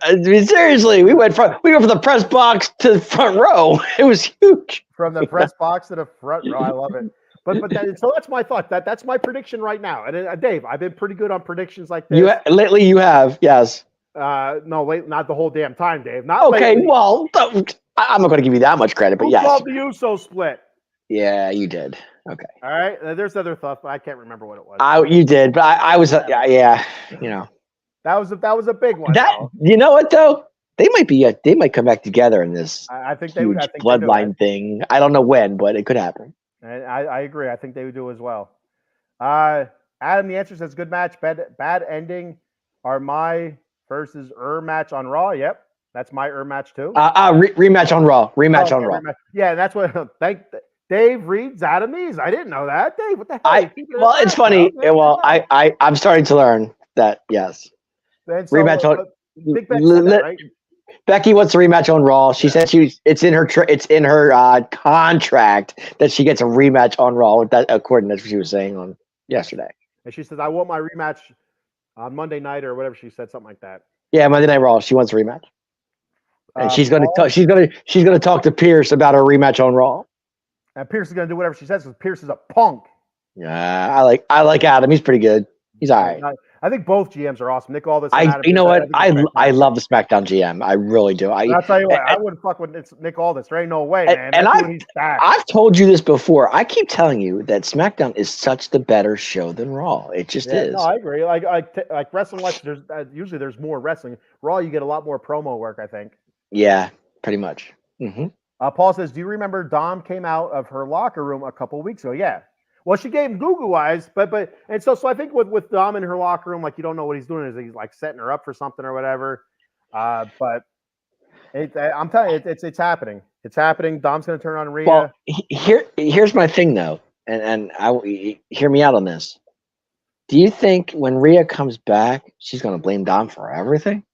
I mean, seriously, we went from the press box to the front row. It was huge. From the press box to the front row, I love it. But so that's my thought. That's my prediction right now. And Dave, I've been pretty good on predictions like this. Lately, you have, yes. No, wait, not the whole damn time, Dave. Not okay. Lately. Well, I'm not going to give you that much credit, but yes. Who called the Uso split? Yeah, you did. Okay. All right. There's other stuff, but I can't remember what it was. You did, but I was, yeah. That was a big one. You know what though? They might come back together in this. I think huge bloodline thing. I don't know when, but it could happen. And I agree. I think they would do as well. Adam, the answer says good match, bad ending. Are my versus match on Raw? Yep. That's my match too. Rematch on Raw. Rematch on Raw. Yeah, that's what. Dave reads Adamese. I didn't know that. Dave, what the hell? Well, it's funny. Well, I'm starting to learn that. Yes. Rematch on. Big Ben said that, right? Becky wants a rematch on Raw. She said it's in her contract that she gets a rematch on Raw. According to what she was saying on yesterday. And she says, "I want my rematch on Monday night or whatever." She said something like that. Yeah, Monday Night Raw. She wants a rematch. And she's gonna talk to Pierce about her rematch on Raw. And Pierce is gonna do whatever she says because Pierce is a punk. Yeah, I like Adam. He's pretty good. He's all right. I think both GMs are awesome. Nick Aldis. You know what? I love the SmackDown GM. I really do. I'll tell you what. I wouldn't fuck with Nick Aldis. There ain't no way, man. And I've told you this before. I keep telling you that SmackDown is such the better show than Raw. It just is. No, I agree. Like wrestling. There's usually there's more wrestling. Raw, you get a lot more promo work. I think. Yeah, pretty much. Mm-hmm. Paul says, "Do you remember Dom came out of her locker room a couple weeks ago?" Yeah. Well, she gave him goo eyes, but so I think with Dom in her locker room, like you don't know what he's doing. Is he's like setting her up for something or whatever? But I'm telling you, it's happening. It's happening. Dom's going to turn on Rhea. Well, here's my thing though, and hear me out on this. Do you think when Rhea comes back, she's going to blame Dom for everything?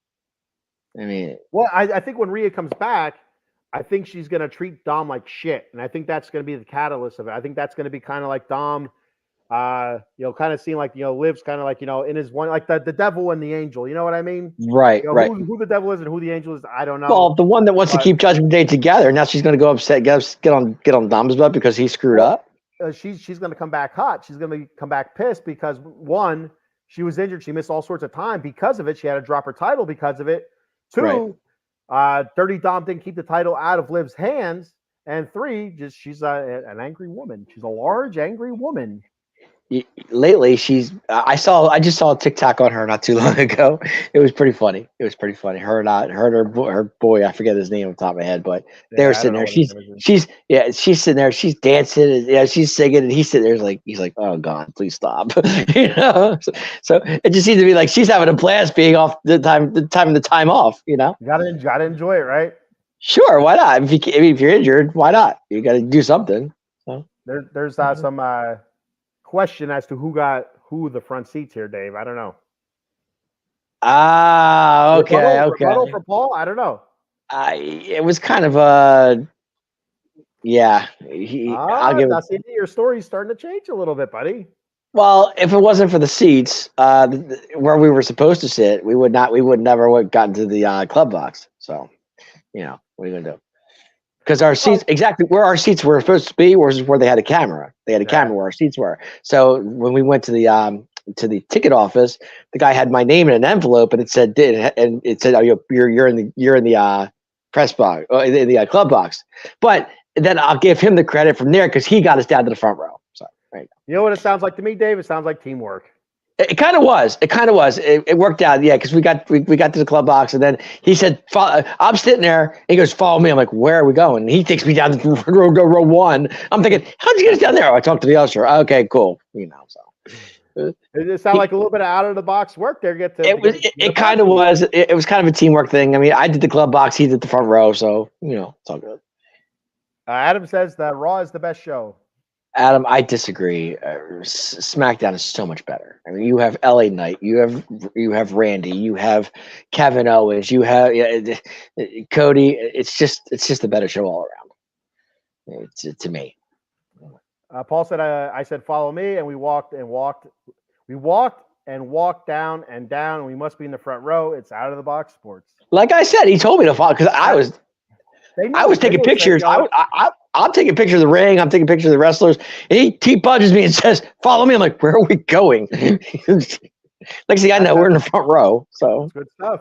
I mean, well, I think when Rhea comes back, I think she's going to treat Dom like shit. And I think that's going to be the catalyst of it. I think that's going to be kind of like Dom, kind of seeing like, Liv's kind of like, in his one, like the devil and the angel. You know what I mean? Right, right. Who the devil is and who the angel is, I don't know. Well, the one that wants to keep Judgment Day together. Now she's going to go upset, get on Dom's butt because he screwed up. She's going to come back hot. She's going to come back pissed because one, she was injured. She missed all sorts of time because of it. She had to drop her title because of it. Two, Dirty Dom didn't keep the title out of Liv's hands. And three, she's an angry woman. She's a large, angry woman. Lately, I just saw a TikTok on her not too long ago. It was pretty funny. Her boy, I forget his name off the top of my head, but they were sitting there. She's sitting there. She's dancing. And, she's singing, and he's sitting there. He's like, oh God, please stop. So it just seems to be like she's having a blast being off the time off. You gotta enjoy it, right? Sure, why not? If you're injured, why not? You got to do something. So there's some question as to who the front seats here, Dave. I don't know. Okay. Rebuttal for Paul? I don't know. It was kind of a yeah. I'll give it. Your story's starting to change a little bit, buddy. Well, if it wasn't for the seats where we were supposed to sit, we would never have gotten to the club box. So, what are you gonna do? Because our seats, exactly where our seats were supposed to be, was where they had a camera. They had a camera where our seats were. So when we went to the ticket office, the guy had my name in an envelope, and it said, "Oh, you're in the press box, in the club box." But then I'll give him the credit from there because he got us down to the front row. So right. You know what it sounds like to me, Dave? It sounds like teamwork. It kind of was. It worked out, yeah, because we got to the club box, and then he said, "I'm sitting there." And he goes, "Follow me." I'm like, "Where are we going?" And he takes me down to row one. I'm thinking, "How'd you get us down there?" Oh, I talked to the usher. Okay, cool. So it sounded like a little bit of out of the box work there. It kind of was. It was kind of a teamwork thing. I mean, I did the club box, he did the front row, so it's all good. Adam says that Raw is the best show. Adam, I disagree. SmackDown is so much better. I mean, you have LA Knight, you have Randy, you have Kevin Owens, you have Cody. It's just a better show all around. It's to me. Paul said, "I said follow me," and we walked and walked down and down, and we must be in the front row. It's out of the box sports. Like I said, he told me to follow because I was taking pictures. I'm taking pictures of the ring. I'm taking pictures of the wrestlers. And he budges me and says, "Follow me." I'm like, "Where are we going?" Like, see, I know we're in the front row. So good stuff.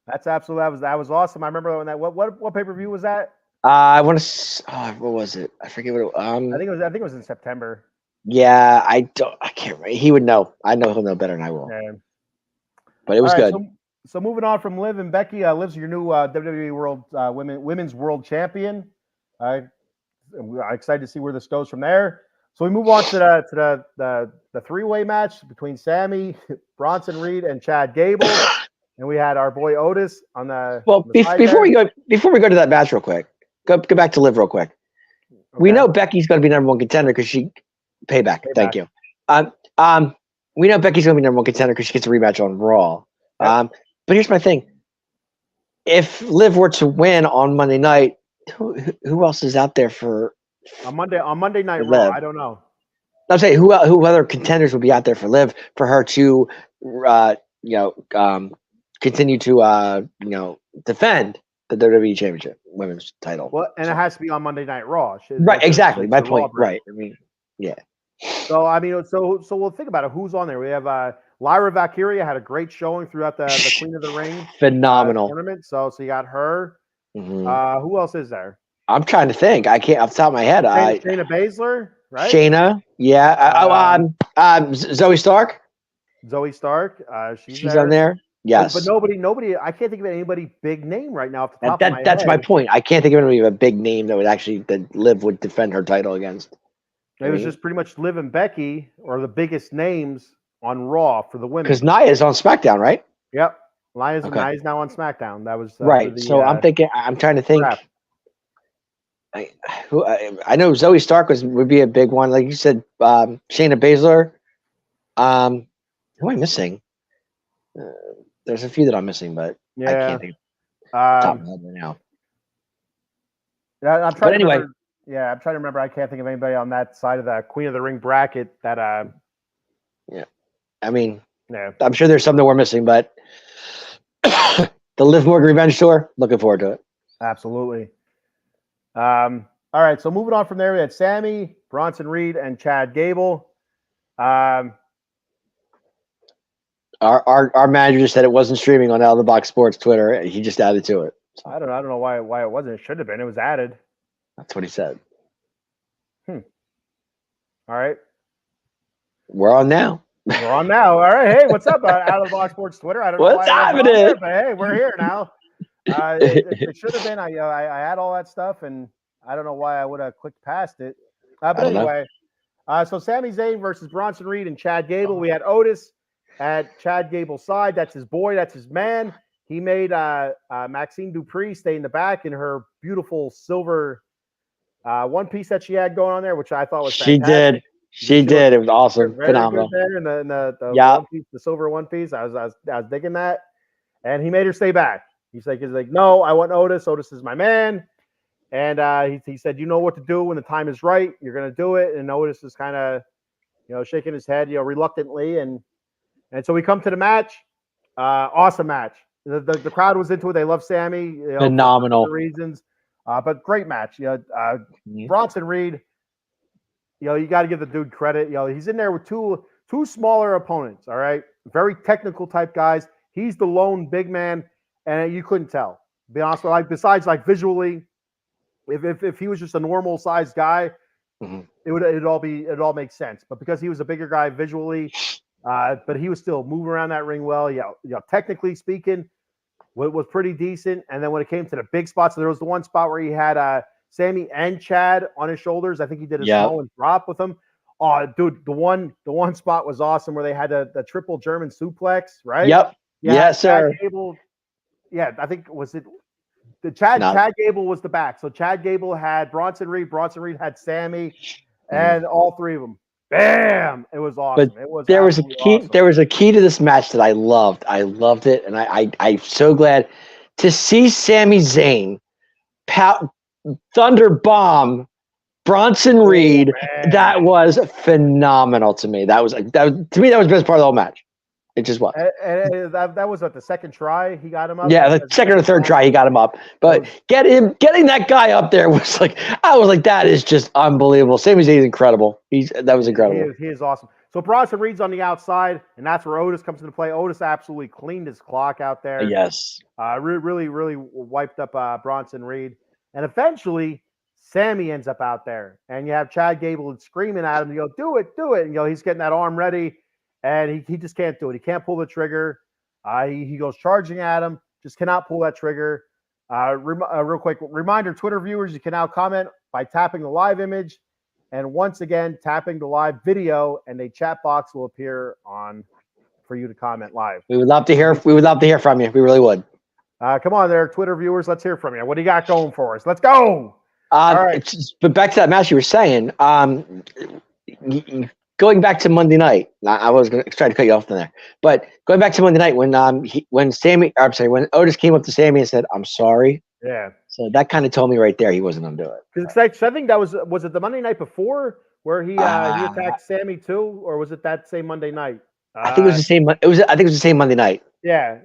That's absolutely that was awesome. I remember when what pay per view was that? I want to. What was it? I forget what it. I think it was in September. Yeah, I can't remember. He would know. I know he'll know better than I will. Yeah. But it was good. So moving on from Liv and Becky, Liv's your new WWE World Women's World Champion. I'm excited to see where this goes from there. So we move on to the three-way match between Sammy, Bronson Reed, and Chad Gable, and we had our boy Otis on the. Well, before we go to that match real quick, go back to Liv real quick. Okay. We know Becky's going to be number one contender because she payback. Thank you. We know Becky's going to be number one contender because she gets a rematch on Raw. Yep. But here's my thing: if Liv were to win on Monday night, who else is out there for on Monday Night Raw? I don't know. I'm saying who other contenders would be out there for Liv for her to continue to defend the WWE Championship Women's title. Well, and it has to be on Monday Night Raw. Right, exactly. My point. Right. I mean, yeah. So so we'll think about it. Who's on there? We have Lyra Valkyria had a great showing throughout the Queen of the Ring phenomenal tournament. So you got her. Mm-hmm. Who else is there? I'm trying to think. I can't off the top of my head. Shayna Baszler, right? Shayna, yeah. Zoe Stark. Zoe Stark. She's on there. Yes, but nobody. I can't think of anybody big name right now off the top of my head. That's my point. I can't think of anybody with a big name that Liv would defend her title against. It was just pretty much Liv and Becky are the biggest names on Raw for the women. Because Nia's on SmackDown, right? Yep. Nia's now on SmackDown. That was right. So I'm trying to think. I know Zoe Stark would be a big one, like you said. Shayna Baszler. Who am I missing? There's a few that I'm missing, but I can't think. Top of my head right now. I'm trying to remember. I can't think of anybody on that side of the Queen of the Ring bracket that. Yeah, I mean, I'm sure there's some that we're missing, but the Liv Morgan Revenge Tour, looking forward to it. Absolutely. All right, so moving on from there, we had Sammy, Bronson Reed, and Chad Gable. Our manager just said it wasn't streaming on Out of the Box Sports Twitter. He just added to it. So. I don't know why it wasn't. It should have been. It was added. That's what he said. All right. We're on now. We're on now. All right. Hey, what's up? Out of the Box Sports Twitter. I don't know what time it is, but hey, we're here now. It should have been. I had all that stuff, and I don't know why I would have clicked past it. But anyway, so Sami Zayn versus Bronson Reed and Chad Gable. We had Otis at Chad Gable's side. That's his boy. That's his man. He made Maxine Dupree stay in the back in her beautiful silver one piece that she had going on there, which I thought was fantastic. She did. It was awesome. Phenomenal. There in the one piece, the silver one piece. I was digging that. And he made her stay back. He's like, no, I want Otis. Otis is my man. And he said, you know what to do when the time is right. You're going to do it. And Otis is kind of, shaking his head, reluctantly. And so we come to the match. Awesome match. The crowd was into it. They love Sammy. Phenomenal. For reasons. But great match. Bronson Reed. You got to give the dude credit. He's in there with two smaller opponents. All right, very technical type guys. He's the lone big man, and you couldn't tell. To be honest, besides visually, if he was just a normal sized guy, it'd all make sense. But because he was a bigger guy visually, but he was still moving around that ring well. Technically speaking, was pretty decent. And then when it came to the big spots, there was the one spot where he had Sammy and Chad on his shoulders. I think he did a Samoan drop with him. Oh, dude, the one spot was awesome where they had the triple German suplex, right? Yep. Yes, sir. Gable, I think was it the Chad Gable was the back. So Chad Gable had Bronson Reed had Sammy, and all three of them. Bam! It was awesome. But there was a key. Awesome. There was a key to this match that I loved. I loved it, and I'm so glad to see Sami Zayn Thunder Bomb Bronson Reed. That was phenomenal to me. That was to me that was the best part of the whole match. It just was. And that was at the second try he got him up. Yeah, the second or third try he got him up. But getting that guy up there was that is just unbelievable. Sami Zayn is incredible. That was incredible. He is awesome. So Bronson Reed's on the outside, and that's where Otis comes into play. Otis absolutely cleaned his clock out there. Yes. Really, really wiped up Bronson Reed. And eventually, Sammy ends up out there. And you have Chad Gable screaming at him. You go, do it. And, he's getting that arm ready. And he just can't do it. He can't pull the trigger. He goes charging at him. Just cannot pull that trigger. Real quick reminder, Twitter viewers, you can now comment by tapping the live image. And once again, tapping the live video, and a chat box will appear on for you to comment live. We would love to hear from you. We really would. Come on there, Twitter viewers. Let's hear from you. What do you got going for us? Let's go. All right. But back to that match you were saying. Going back to Monday night, I was going to try to cut you off there, but going back to Monday night when Otis came up to Sammy and said, "I'm sorry." Yeah. So that kind of told me right there he wasn't going to do it. Because I think that was it the Monday night before where he attacked Sammy too, or was it that same Monday night? I think it was the same. I think it was the same Monday night. Yeah.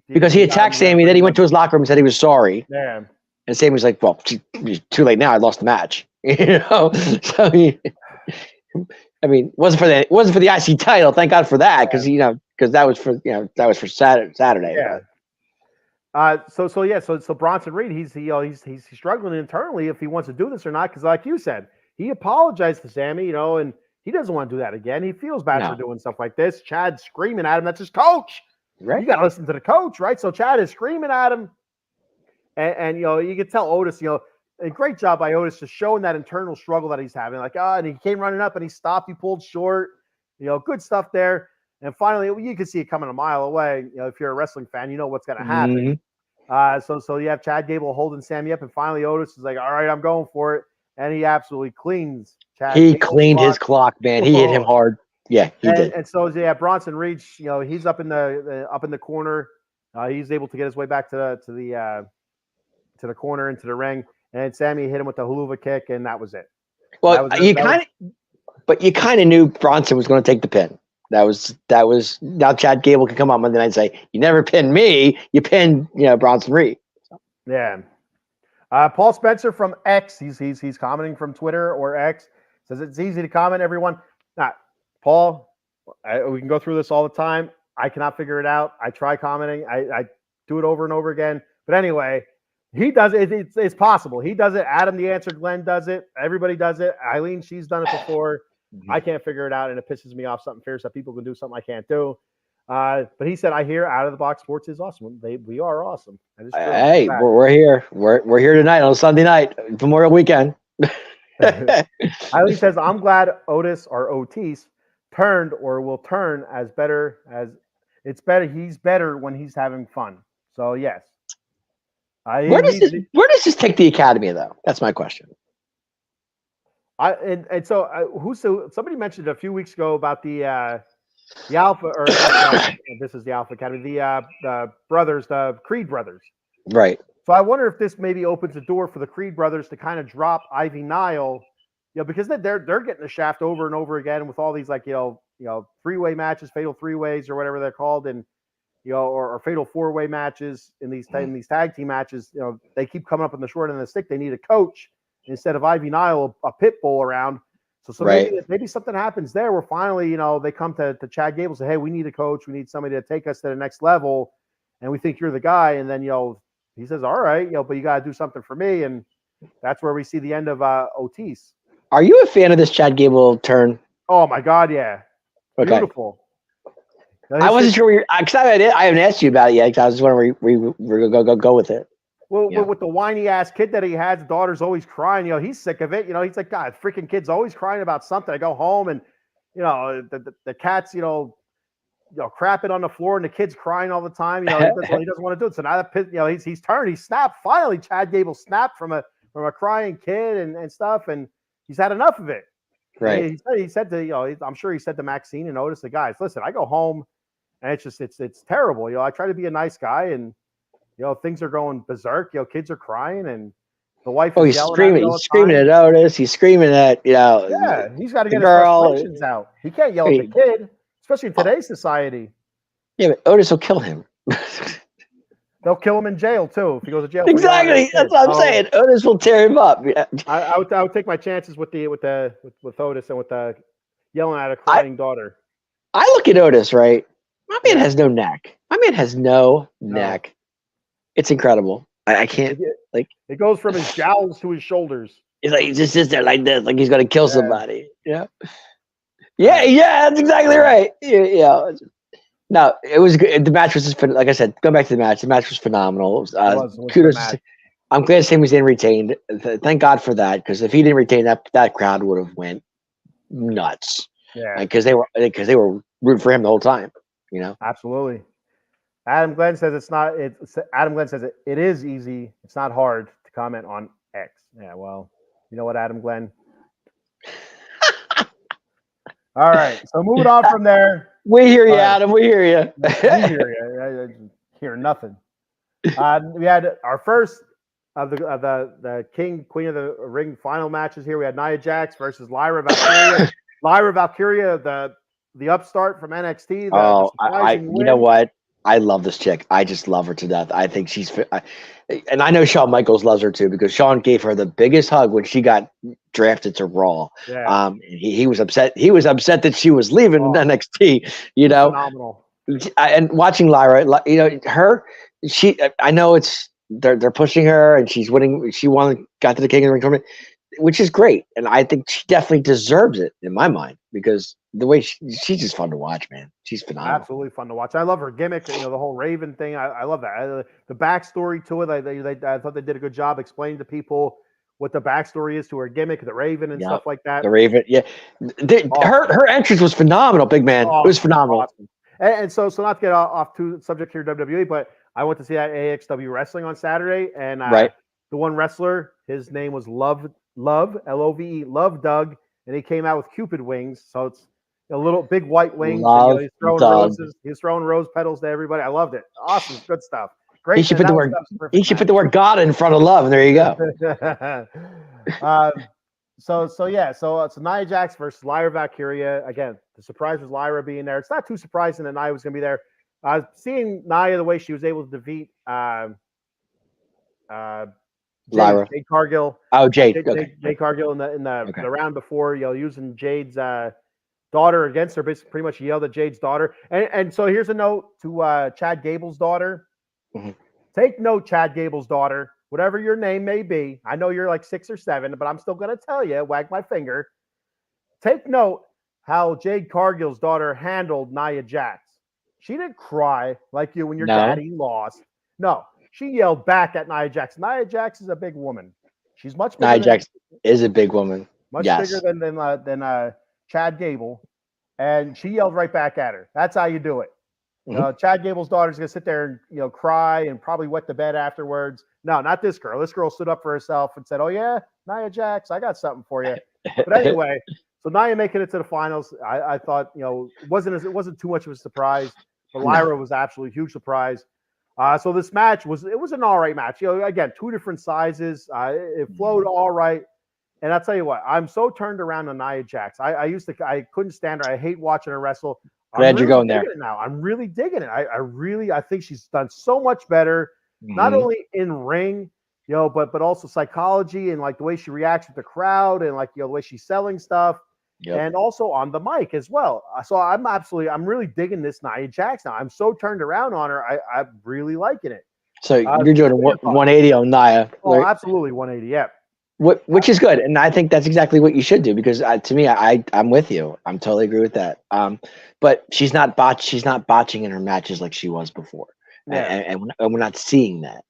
Because he attacked Sammy, then he went to his locker room and said he was sorry. Yeah. And Sammy was like, "Well, too late now. I lost the match." So it wasn't for the IC title. Thank God for that, because that was for Saturday. Yeah. So Bronson Reed, he's struggling internally if he wants to do this or not, because like you said, he apologized to Sammy, and he doesn't want to do that again. He feels bad for doing stuff like this. Chad's screaming at him. That's his coach. Right. You got to listen to the coach, right? So Chad is screaming at him, and you can tell Otis, a great job by Otis just showing that internal struggle that he's having. And he came running up and he stopped. He pulled short. Good stuff there. And finally, you can see it coming a mile away. If you're a wrestling fan, you know what's going to happen. Mm-hmm. So you have Chad Gable holding Sammy up, and finally Otis is like, "All right, I'm going for it," and he absolutely cleans Chad. He cleaned his clock, man. He hit him hard. Yeah, he did. And so Bronson Reed, he's up in the corner. He's able to get his way back to the corner into the ring. And Sammy hit him with the Helluva Kick, and that was it. Well, you kind of knew Bronson was going to take the pin. That was now Chad Gable can come on Monday night and say, "You never pinned me. You pinned Bronson Reed." So. Yeah. Paul Spencer from X. He's commenting from Twitter or X. Says it's easy to comment. Everyone, Paul. We can go through this all the time. I cannot figure it out. I try commenting. I do it over and over again. But anyway. He does it. It's possible. He does it. Adam the Answer Glenn does it. Everybody does it. Eileen, she's done it before. Mm-hmm. I can't figure it out, and it pisses me off. Something fierce that people can do something I can't do. But he said, "I hear Out of the Box Sports is awesome. We are awesome." Hey, we're here. We're here tonight on Sunday night, Memorial Weekend. Eileen says, "I'm glad Otis or Otis turned or will turn as better as it's better. He's better when he's having fun." So yes. Where does this take the Academy, though? That's my question. Somebody mentioned a few weeks ago about the Alpha, or this is the Alpha Academy, the brothers, the Creed brothers. Right. So I wonder if this maybe opens the door for the Creed brothers to kind of drop Ivy Nile, because they're getting the shaft over and over again with all these three-way matches, fatal three-ways or whatever they're called, and or fatal 4-way matches in these tag team matches, they keep coming up on the short end of the stick. They need a coach instead of Ivy Nile, a pit bull around. So Right. maybe something happens there where finally, they come to Chad Gable and say, hey, we need a coach. We need somebody to take us to the next level. And we think you're the guy. And then, he says, all right, but you got to do something for me. And that's where we see the end of Otis. Are you a fan of this Chad Gable turn? Oh, my God, yeah. Okay. Beautiful. I wasn't sure because I haven't asked you about it yet because I was wondering where we're going to go with it. Well, with the whiny ass kid that he has, the daughter's always crying. He's sick of it. He's like, God, freaking kid's always crying about something. I go home and, the cat's, crapping on the floor and the kid's crying all the time. He doesn't want to do it. So now that he's turned. He snapped. Finally, Chad Gable snapped from a crying kid and stuff, and he's had enough of it. Right. He said to I'm sure he said to Maxine and Otis, the guys, listen, I go home and it's terrible. I try to be a nice guy and. Things are going berserk. Kids are crying, and the wife. Oh, he's screaming! He's screaming at Otis. He's screaming at Yeah, he's got to get his frustrations out. He can't yell at the kid, especially in today's society. Yeah, but Otis will kill him. They'll kill him in jail too if he goes to jail. Exactly, that's what I'm saying. Otis will tear him up. Yeah. I would take my chances with Otis and with the yelling at a crying daughter. I look at Otis, right? My man has no neck. My man has no neck. It's incredible. I can't it goes from his jowls to his shoulders. He's like he just sits there like this, like he's gonna kill somebody. Yeah. That's exactly right. Yeah. No, it was good. The match was just like I said. Go back to the match. The match was phenomenal. Kudos. I'm glad Sami Zayn retained. Thank God for that, because if he didn't retain, that crowd would have went nuts. Yeah, because they were rooting for him the whole time. Absolutely. Adam Glenn says Adam Glenn says it is easy. It's not hard to comment on X. Yeah, well, you know what, Adam Glenn? All right, so moving on from there. We hear you, Adam. We hear you. We hear you. I hear nothing. We had our first of the King Queen of the Ring final matches here. We had Nia Jax versus Lyra Valkyria. Lyra Valkyria, the upstart from NXT. You know what? I love this chick. I just love her to death. I think and I know Shawn Michaels loves her too, because Shawn gave her the biggest hug when she got drafted to Raw. Yeah. He was upset. He was upset that she was leaving NXT. Phenomenal. And watching Lyra, I know they're pushing her, and she's winning. She got to the King of the Ring tournament, which is great, and I think she definitely deserves it in my mind, because the way she's just fun to watch, man. She's phenomenal. Absolutely fun to watch. I love her gimmick. The whole Raven thing. I love that. The backstory to it. I thought they did a good job explaining to people what the backstory is to her gimmick, the Raven and stuff like that. The Raven, yeah. Her entrance was phenomenal, big man. It was phenomenal. Awesome. And so not to get off to subject here, WWE, but I went to see that AXW wrestling on Saturday, and the one wrestler, his name was Love L-O-V-E, Love Doug, and he came out with Cupid wings. So it's a little big white wings. He's throwing roses. He's throwing rose petals to everybody. I loved it. Awesome, good stuff. Great. He should put the word God in front of love, and there you go. So Nia Jax versus Lyra Valkyria. Again, the surprise was Lyra being there. It's not too surprising that Nia was going to be there. Seeing Nia, the way she was able to defeat Lyra. Jade Cargill. Oh, Jade. Jade Cargill in the round before, using Jade's daughter against her, pretty much yelled at Jade's daughter. And so here's a note to Chad Gable's daughter. Mm-hmm. Take note, Chad Gable's daughter, whatever your name may be. I know you're like 6 or 7, but I'm still going to tell you, wag my finger. Take note how Jade Cargill's daughter handled Nia Jax. She didn't cry like you when your daddy lost. No. She yelled back at Nia Jax. Nia Jax is a big woman. She's much bigger. Nia Jax is a big woman. Much bigger than Chad Gable, and she yelled right back at her. That's how you do it. Mm-hmm. Chad Gable's daughter's gonna sit there and cry and probably wet the bed afterwards. No, not this girl. This girl stood up for herself and said, "Oh yeah, Nia Jax, I got something for you." But anyway, so Nia making it to the finals, I thought it wasn't too much of a surprise, but Lyra was absolutely huge surprise. So this match was an all right match. Again, 2 different sizes. It flowed all right. And I'll tell you what, I'm so turned around on Nia Jax. I couldn't stand her. I hate watching her wrestle. Glad you're going there. digging it now. I'm really digging it. I think she's done so much better, not Mhm. only in ring, but also psychology and like the way she reacts with the crowd and like the way she's selling stuff, Yep. and also on the mic as well. So I'm really digging this Nia Jax now. I'm so turned around on her. I'm really liking it. So you're doing a what are your thoughts? 180 on Nia. Oh, right? absolutely 180. Yeah. Which is good, and I think that's exactly what you should do because to me, I'm with you. I'm totally agree with that. But she's not botching in her matches like she was before, Yeah. and we're not seeing that,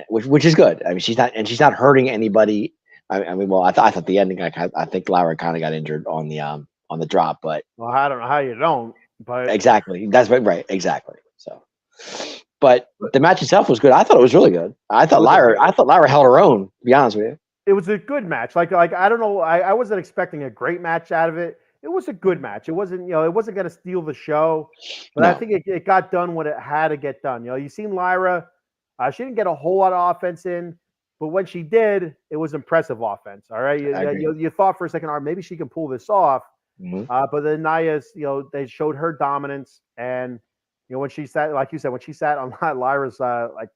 which is good. I mean, she's not hurting anybody. I mean, well, I thought the ending. I think Lara kind of got injured on the drop, but Well, I don't know how you don't, but exactly, that's right, exactly. So, but the match itself was good. I thought it was really good. I thought Lara held her own. To be honest with you. it was a good match. Like I don't know. I wasn't expecting a great match out of it. It was a good match. It wasn't it wasn't going to steal the show, but I No. think it got done what it had to get done. You seen Lyra. She didn't get a whole lot of offense in, but when she did, it was impressive offense. All right, I agree. you thought for a second, maybe she can pull this off. Mhm. But then Nia's, they showed her dominance, and when she sat, like you said, when she sat on Lyra's like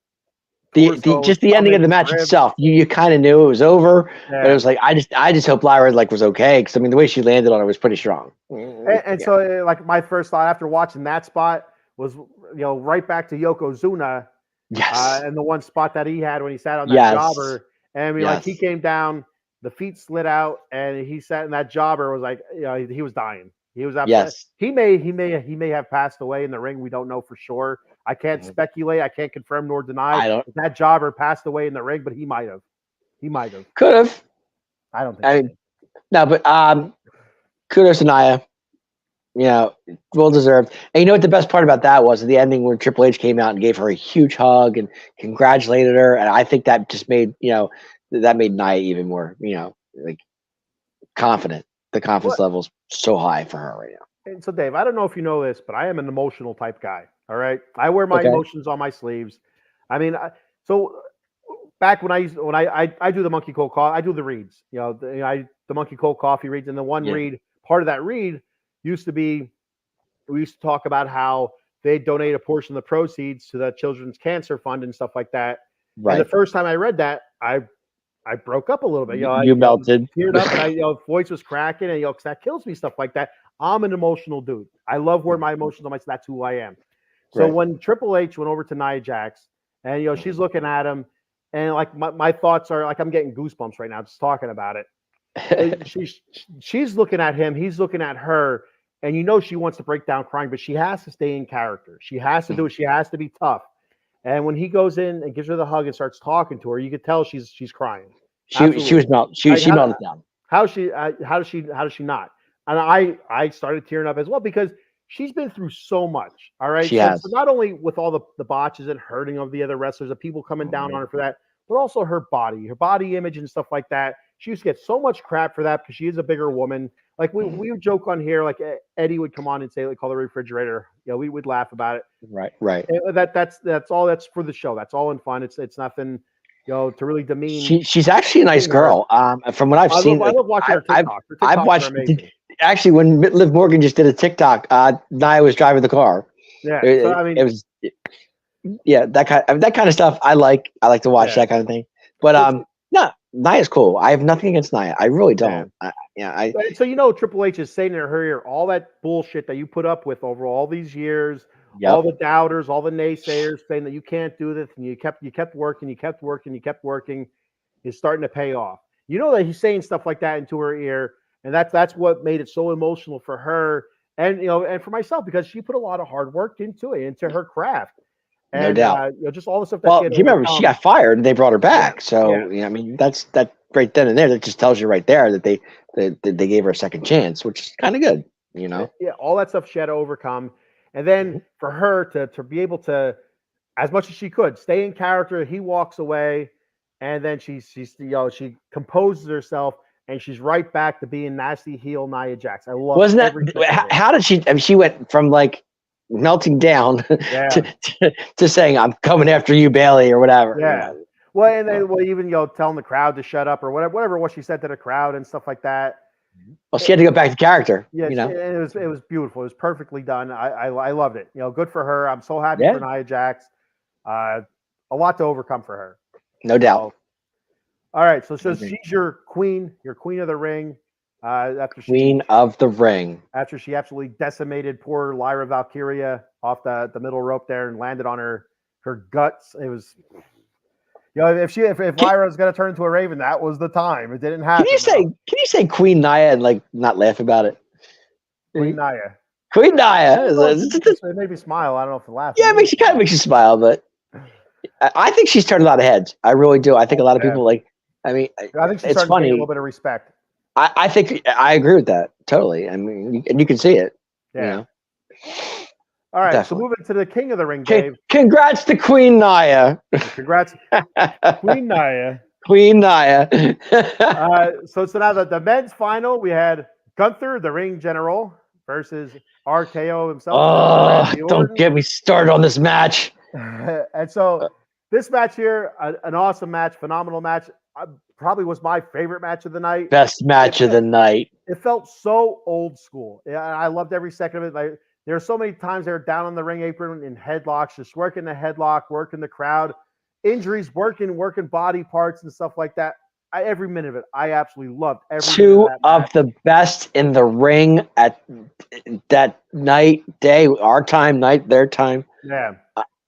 Just the ending of the match itself, you kind of knew it was over, but it was like I just hope Lyra was okay because I mean the way she landed on it was pretty strong. And so like my first thought after watching that spot was right back to Yokozuna, Yes, and the one spot that he had when he sat on that jobber, and I mean like he came down, the feet slid out, and he sat in that jobber was like he was dying. He was upset. He may have passed away in the ring. We don't know for sure. I can't speculate. I can't confirm nor deny if that jobber passed away in the ring, but he might have. He might have. Could have. I don't think. No, but kudos to Nia. Well deserved. And you know what the best part about that was at the ending when Triple H came out and gave her a huge hug and congratulated her, and I think that just made that made Nia even more like confident. The confidence level's so high for her right now. And so, Dave, I don't know if you know this, but I am an emotional type guy. All right, I wear my emotions on my sleeves. I mean, so back when I do the Monkey Cold Coffee, I do the reads. The Monkey Cold Coffee reads, and the one read, part of that read used to be, we used to talk about how they donate a portion of the proceeds to the Children's Cancer Fund and stuff like that. Right. And the first time I read that, I broke up a little bit. You melted, teared up, and voice was cracking, and cause that kills me, stuff like that. I'm an emotional dude. I love wearing my emotions on my. That's who I am. So when Triple H went over to Nia Jax, and she's looking at him, and like my thoughts are like I'm getting goosebumps right now just talking about it. she's looking at him, he's looking at her, and she wants to break down crying, but she has to stay in character. She has to do it. She has to be tough. And when he goes in and gives her the hug and starts talking to her, you could tell she's crying. She was melted. She melted down. How does she not? And I started tearing up as well because she's been through so much. All right. She has. So not only with all the botches and hurting of the other wrestlers, the people coming down on her for that, but also her body image and stuff like that. She used to get so much crap for that because she is a bigger woman. Like we would joke on here, like Eddie would come on and say, like, call the refrigerator. We would laugh about it. Right. And that's all. That's for the show. That's all in fun. It's nothing, to really demean. She's actually a nice girl. From what I've seen, I love watching her TikTok. I've watched. Actually, when Liv Morgan just did a TikTok, Nia was driving the car. Yeah, it was. Yeah, that kind of stuff. I like to watch that kind of thing. But no, Nia's cool. I have nothing against Nia. I really don't. So Triple H is saying to her here all that bullshit that you put up with over all these years, all the doubters, all the naysayers saying that you can't do this, and you kept working, is starting to pay off. That he's saying stuff like that into her ear, and that's what made it so emotional for her, and and for myself because she put a lot of hard work into her craft. And, no doubt. Just all the stuff. Well, do you remember she got fired and they brought her back? So I mean, that's right then and there. That just tells you right there that they gave her a second chance, which is kind of good. Yeah, all that stuff she had to overcome, and then for her to be able to, as much as she could, stay in character. He walks away, and then she composes herself, and she's right back to being nasty heel Nia Jax. I love. Wasn't that how did she? I mean, she went from like melting down to saying I'm coming after you, Bailey, or whatever. Yeah. Well, and then even telling the crowd to shut up or whatever what she said to the crowd and stuff like that. Well, she had to go back to character. Yeah, You know. it was beautiful. It was perfectly done. I loved it. Good for her. I'm so happy Yeah. for Nia Jax. A lot to overcome for her. No doubt. All right, so Okay. she's your queen of the ring. Queen of the ring. After she absolutely decimated poor Lyra Valkyria off the middle rope there and landed on her guts. It was, if Lyra was gonna turn into a raven, that was the time. It didn't happen. Can you say Queen Nia and like not laugh about it? Queen Nia. Queen Nia. It made me smile. I don't know if it laughed. Yeah, it kind of makes you smile, but I think she's turned a lot of heads. I really do. I think a lot of people like. I mean, I think she's it's starting funny. to gain a little bit of respect. I think I agree with that totally. I mean, and you can see it. Yeah. You know? All right. Definitely. So moving to the king of the ring, Dave. Congrats to Queen Nia. Congrats, Queen Nia. Queen Nia. So now the men's final, we had Gunther, the ring general, versus RKO himself. Oh, don't get me started on this match. And so this match here, an awesome match, phenomenal match. Probably was my favorite match of the night. Best match of the night. It felt so old school. Yeah, I loved every second of it. Like there are so many times they were down on the ring apron in headlocks, just working the headlock, working the crowd, injuries, working body parts and stuff like that. Every minute of it, I absolutely loved. Two of the best in the ring at that night, day, our time, night, their time. Yeah.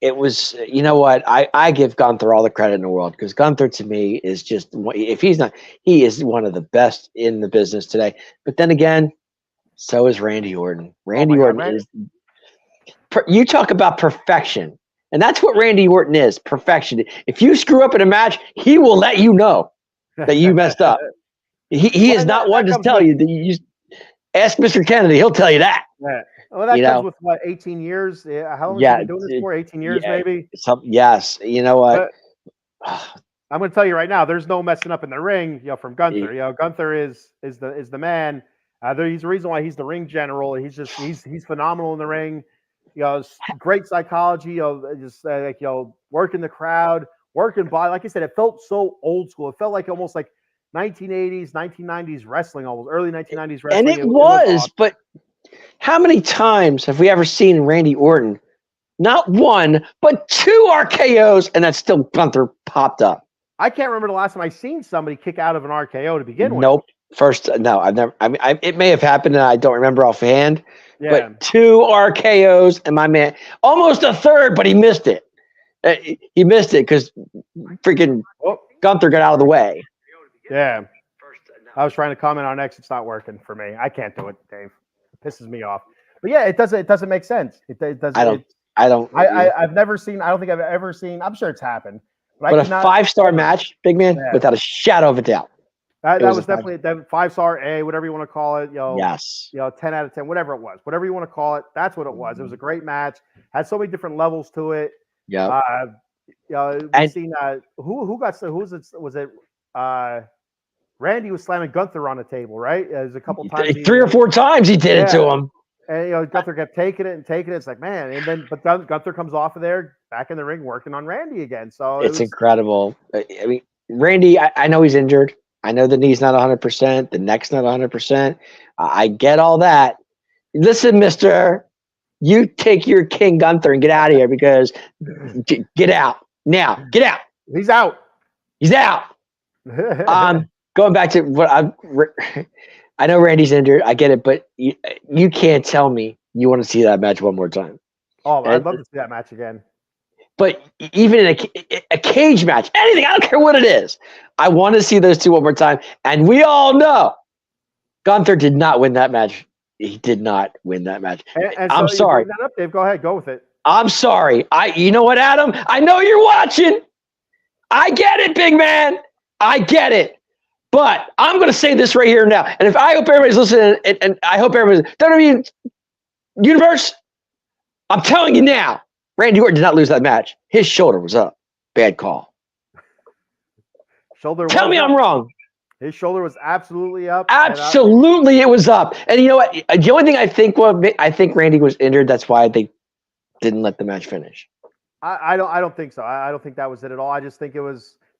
It was, you know what? I give Gunther all the credit in the world because Gunther to me is just, if he's not, he is one of the best in the business today. But then again, so is Randy Orton. Randy Orton is, you talk about perfection. And that's what Randy Orton is, perfection. If you screw up in a match, he will let you know that you messed up. He is not one to tell you that you ask Mr. Kennedy, he'll tell you that. Yeah. Well, that comes with what, 18 years? How long have you been doing this for? 18 years, maybe? Yes. You know what? I'm going to tell you right now, there's no messing up in the ring, from Gunther. Gunther is the man. He's the reason why he's the ring general. He's phenomenal in the ring. Great psychology. Just working the crowd, working body. Like I said, it felt so old school. It felt like almost like 1980s, 1990s wrestling, almost early 1990s wrestling. And it was awesome. But how many times have we ever seen Randy Orton? Not one, but 2 RKOs, and that's still Gunther popped up. I can't remember the last time I seen somebody kick out of an RKO to begin with. Nope. No, I've never. I mean, it may have happened, and I don't remember offhand. Yeah. But 2 RKOs, and my man, almost a third, but he missed it. He missed it because freaking Gunther got out of the way. Yeah. I was trying to comment on X. It's not working for me. I can't do it, Dave. It pisses me off. But yeah, it doesn't make sense. It doesn't. I've never seen. I don't think I've ever seen. I'm sure it's happened. But a 5-star match, big man, without a shadow of a doubt. That was definitely that 5-star A, whatever you want to call it. Yes. 10 out of 10, whatever it was, whatever you want to call it. That's what it was. It was a great match. Had so many different levels to it. Yeah. We've seen was it Randy was slamming Gunther on the table, right? There's a couple times. 3 or 4 times he did it to him. And Gunther kept taking it. It's like, man. And then, but Gunther comes off of there, back in the ring, working on Randy again. So it's incredible. I mean, Randy, I know he's injured. I know the knee's not 100%. The neck's not 100%. I get all that. Listen, mister, you take your King Gunther and get out of here because get out now. Get out. He's out. He's out. Going back to what I know Randy's injured. I get it, but you can't tell me you want to see that match one more time. Oh, I'd love to see that match again. But even in a cage match, anything, I don't care what it is, I want to see those 2 one more time. And we all know Gunther did not win that match. He did not win that match. And I'm sorry. That up, Dave. Go ahead. Go with it. I'm sorry. You know what, Adam? I know you're watching. I get it, big man. I get it. But I'm going to say this right here now. And I hope everybody's listening, and I hope everybody's WWE Universe, I'm telling you now, Randy Orton did not lose that match. His shoulder was up. Bad call. Tell me I'm wrong. His shoulder was absolutely up. Absolutely, it was up. And you know what? The only thing I think Randy was injured. That's why they didn't let the match finish. I don't think so. I don't think that was it at all. I just think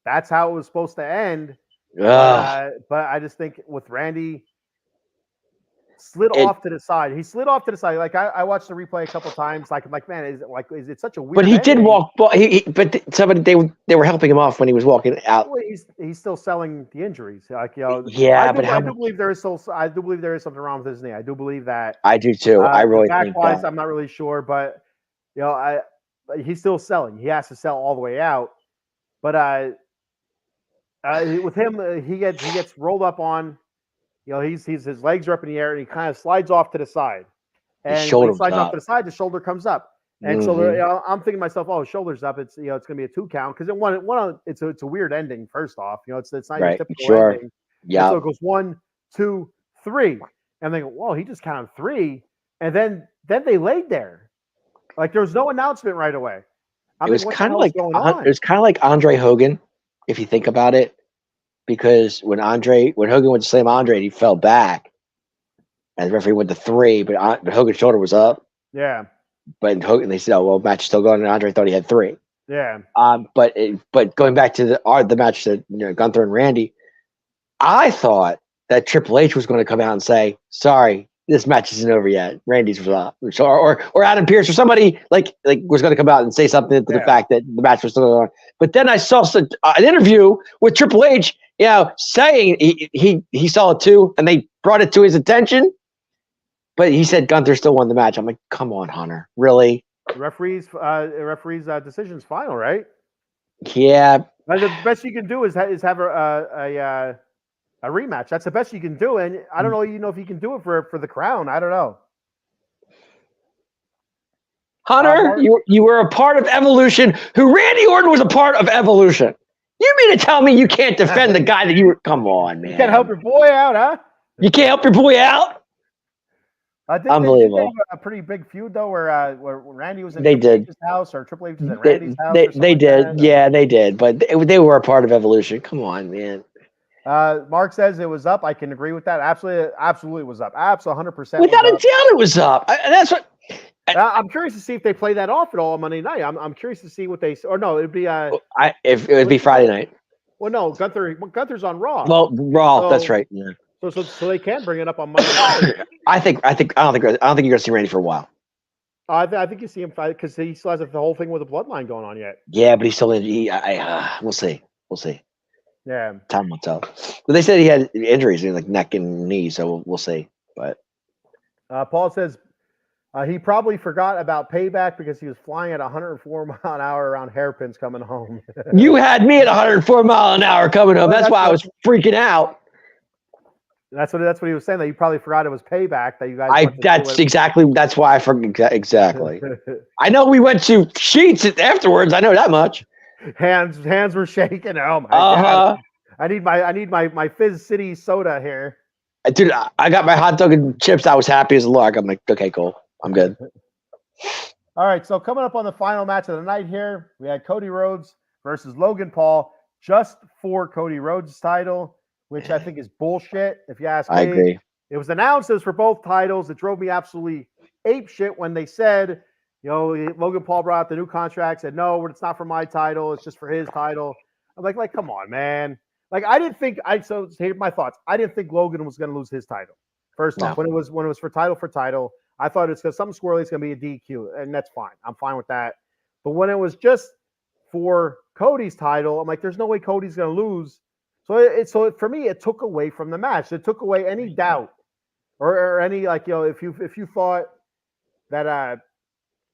that's how it was supposed to end. But I just think with Randy, slid off to the side. He slid off to the side. Like I watched the replay a couple times. Like I'm like, man, is it such a weird? But he did ending? walk. But somebody they were helping him off when he was walking out. Well, he's still selling the injuries. Like Yeah, I do believe there is something wrong with his knee. I do believe that. I do too. I really think that. I'm not really sure, but he's still selling. He has to sell all the way out. But with him, he gets rolled up on. His legs are up in the air and he kind of slides off to the side. And when he slides off to the side, the shoulder comes up. And so I'm thinking to myself, oh, shoulder's up. It's it's gonna be a 2 count because it's a weird ending. First off, it's not your typical ending. Yeah. So it goes 1, 2, 3, and they go, whoa, he just counted 3, and then they laid there, like there was no announcement right away. It was kind of like Andre Hogan, if you think about it, because when Hogan went to slam Andre, he fell back, and the referee went to 3, but Hogan's shoulder was up. Yeah. But Hogan, they said, "Oh well, match is still going." And Andre thought he had 3. Yeah. But going back to the match that Gunther and Randy, I thought that Triple H was going to come out and say, "Sorry, this match isn't over yet. Randy's was up," or Adam Pearce or somebody like was going to come out and say something to the fact that the match was still going on. But then I saw an interview with Triple H, saying he saw it too, and they brought it to his attention. But he said Gunther still won the match. I'm like, come on, Hunter, really? Referee's decision's final, right? Yeah. The best you can do is have a rematch. That's the best you can do, and I don't know, if you can do it for the crown. I don't know. Hunter, you were a part of Evolution. Who Randy Orton was a part of Evolution. You mean to tell me you can't defend the guy that you were? Come on, man. You can't help your boy out, huh? You can't help your boy out. Unbelievable. They a pretty big feud though, where Randy was in Triple H's house, or Triple H was at Randy's house. They did, they did, but they were a part of Evolution. Come on, man. Mark says it was up. I can agree with that. Absolutely, it was up. Absolutely, 100%. Without a doubt, it was up. That's what. I'm curious to see if they play that off at all on Monday night. I'm curious to see what they. Or no, it'd be. If it would be Friday night. Well, no, Gunther's on Raw. Well, Raw. So, that's right. Yeah. So they can bring it up on Monday night. I don't think you're gonna see Randy for a while. I think you see him fight because he still has the whole thing with the bloodline going on yet. Yeah, but he's still in. We'll see. Yeah, time will tell. But they said he had injuries in like neck and knee, so we'll see. But Paul says he probably forgot about Payback because he was flying at 104 mile an hour around hairpins coming home. You had me at 104 mile an hour coming home. That's why I was freaking out. That's what he was saying. That you probably forgot it was Payback that you guys. That's why I forgot exactly. I know we went to Sheets afterwards. I know that much. Hands were shaking. Oh my god! I need my Fizz City soda here. Dude, I got my hot dog and chips. I was happy as a lark. I'm like, okay, cool. I'm good. All right, so coming up on the final match of the night here, we had Cody Rhodes versus Logan Paul, just for Cody Rhodes' title, which I think is bullshit, if you ask me. I agree. It was announced as for both titles. It drove me absolutely apeshit when they said, Logan Paul brought out the new contract, said, no, it's not for my title. It's just for his title. I'm like, come on, man. Like, I didn't think so here's my thoughts. I didn't think Logan was going to lose his title. First off, when it was for title, I thought it's because something squirrely, it's going to be a DQ, and that's fine. I'm fine with that. But when it was just for Cody's title, I'm like, there's no way Cody's going to lose. So for me, it took away from the match. It took away any doubt or any if you thought that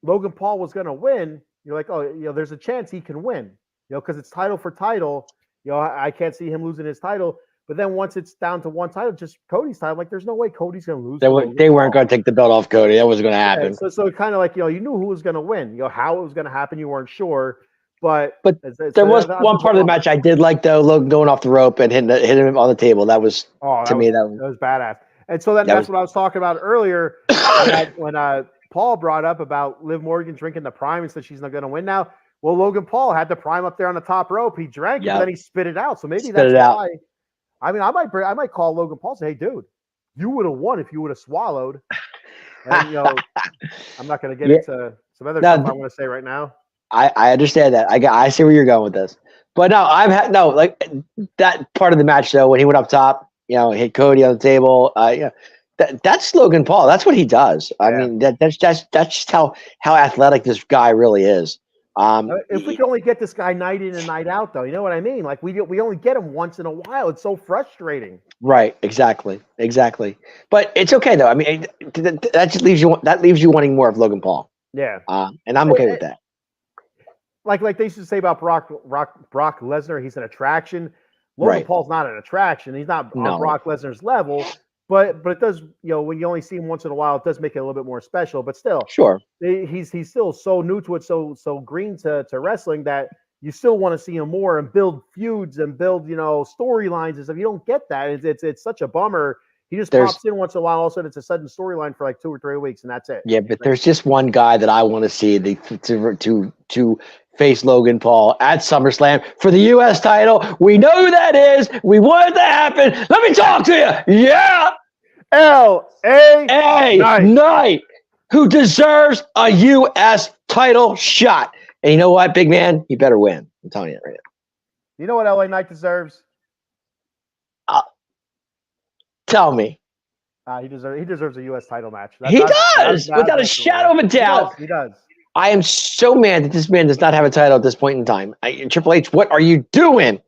Logan Paul was going to win, you're like, there's a chance he can win, because it's title for title. I can't see him losing his title. But then once it's down to one title, just Cody's title, like there's no way Cody's going to lose. They weren't going to take the belt off Cody. That wasn't going to happen. Yeah, so kind of like, you knew who was going to win. How it was going to happen, you weren't sure. But there was one part of the match I did like, though, Logan going off the rope and hitting him on the table. That was, that was badass. And so that's what I was talking about earlier when Paul brought up about Liv Morgan drinking the prime and said she's not going to win now. Well, Logan Paul had the prime up there on the top rope. He drank it, and then he spit it out. So maybe that's why. I mean, I might call Logan Paul and say, hey, dude, you would have won if you would have swallowed. And, I'm not going to get into some other stuff I want to say right now. I understand that. I see where you're going with this. But no, like that part of the match, though, when he went up top, hit Cody on the table. That's Logan Paul. That's what he does. I Yeah. mean, that's just how athletic this guy really is. If we could only get this guy night in and night out, though, you know what I mean? Like we only get him once in a while. It's so frustrating. Right, exactly. But it's okay though. I mean, that just leaves you wanting more of Logan Paul. Yeah. And I'm okay with that. Like they used to say about Brock Lesnar, he's an attraction. Logan Right. Paul's not an attraction. He's not No. on Brock Lesnar's level, but it does, when you only see him once in a while, it does make it a little bit more special. But still, Sure. he's still so new to it, so green to wrestling that you still want to see him more and build feuds and build storylines and stuff. You don't get that. It's such a bummer. He just pops in once in a while. All of a sudden, it's a sudden storyline for like 2 or 3 weeks, and that's it. Yeah, but there's just one guy that I want to see to face Logan Paul at SummerSlam for the U.S. title. We know who that is. We want it to happen. Let me talk to you. Yeah, L.A. Knight, who deserves a U.S. title shot. And you know what, big man? You better win. I'm telling you right now. You know what L.A. Knight deserves? Tell me. He deserves a U.S. title match. He does, without a shadow of a doubt. He does. I am so mad that this man does not have a title at this point in time. Triple H, what are you doing?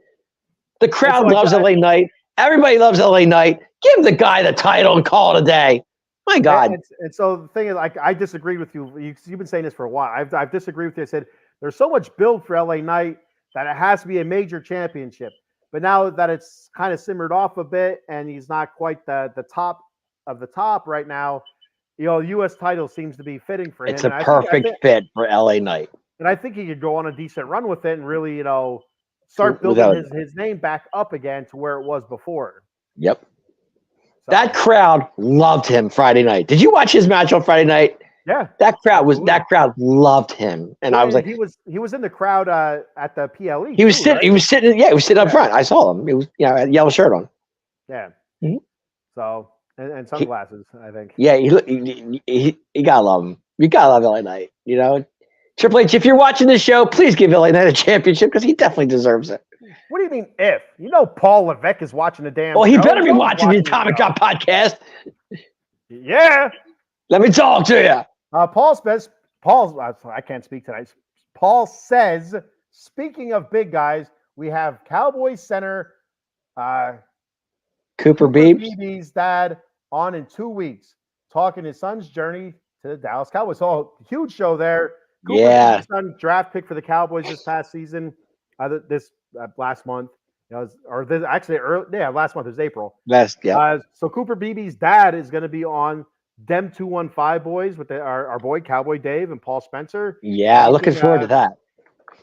The crowd loves LA Knight. Everybody loves LA Knight. Give the guy the title and call it a day. My God. And so the thing is, I disagreed with you. You've been saying this for a while. I've disagreed with you. I said there's so much build for LA Knight that it has to be a major championship. But now that it's kind of simmered off a bit and he's not quite the top of the top right now, U.S. title seems to be fitting for him. It's a perfect fit for LA Knight. And I think he could go on a decent run with it and really, start building his name back up again to where it was before. Yep. So. That crowd loved him Friday night. Did you watch his match on Friday night? Yeah. That crowd loved him. And I was like, he was in the crowd at the PLE. He was sitting up front. I saw him. He was, had a yellow shirt on. Yeah. Mm-hmm. So and sunglasses, I think. Yeah, he gotta love him. You gotta love LA Knight. Triple H, if you're watching this show, please give LA Knight a championship because he definitely deserves it. What do you mean if? Paul Levesque is watching the damn Well, he show. better be watching the Atomic Drop podcast. Yeah. Let me talk to you. I can't speak tonight. Paul says, speaking of big guys, we have Cowboys center Cooper Beebe's dad on in 2 weeks, talking his son's journey to the Dallas Cowboys. So huge show there. Cooper Beebe's son, draft pick for the Cowboys this past season, last month. Last month is April. So Cooper Beebe's dad is going to be on Dem 215 boys with our boy Cowboy Dave and Paul Spencer. Looking forward to that.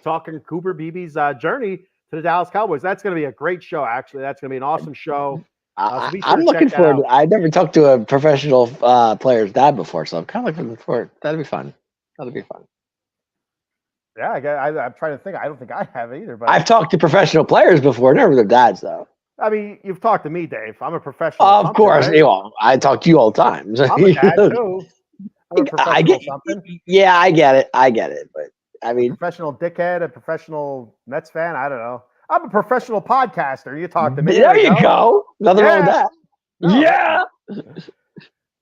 Talking Cooper Beebe's journey to the Dallas Cowboys. That's going to be a great show. Actually, that's going to be an awesome show. I'm looking forward. I never talked to a professional player's dad before, so I'm kind of looking forward. That'll be fun. Yeah, I'm trying to think. I don't think I have either. But I've talked to professional players before, never their dads though. I mean, you've talked to me, Dave. I'm a professional. Of course, right? I talk to you all the time. I'm a dad too. I'm a professional something. Yeah, I get it. But I mean, professional dickhead, a professional Mets fan. I don't know. I'm a professional podcaster. You talk to me. There you go. Nothing wrong with that. No. Yeah.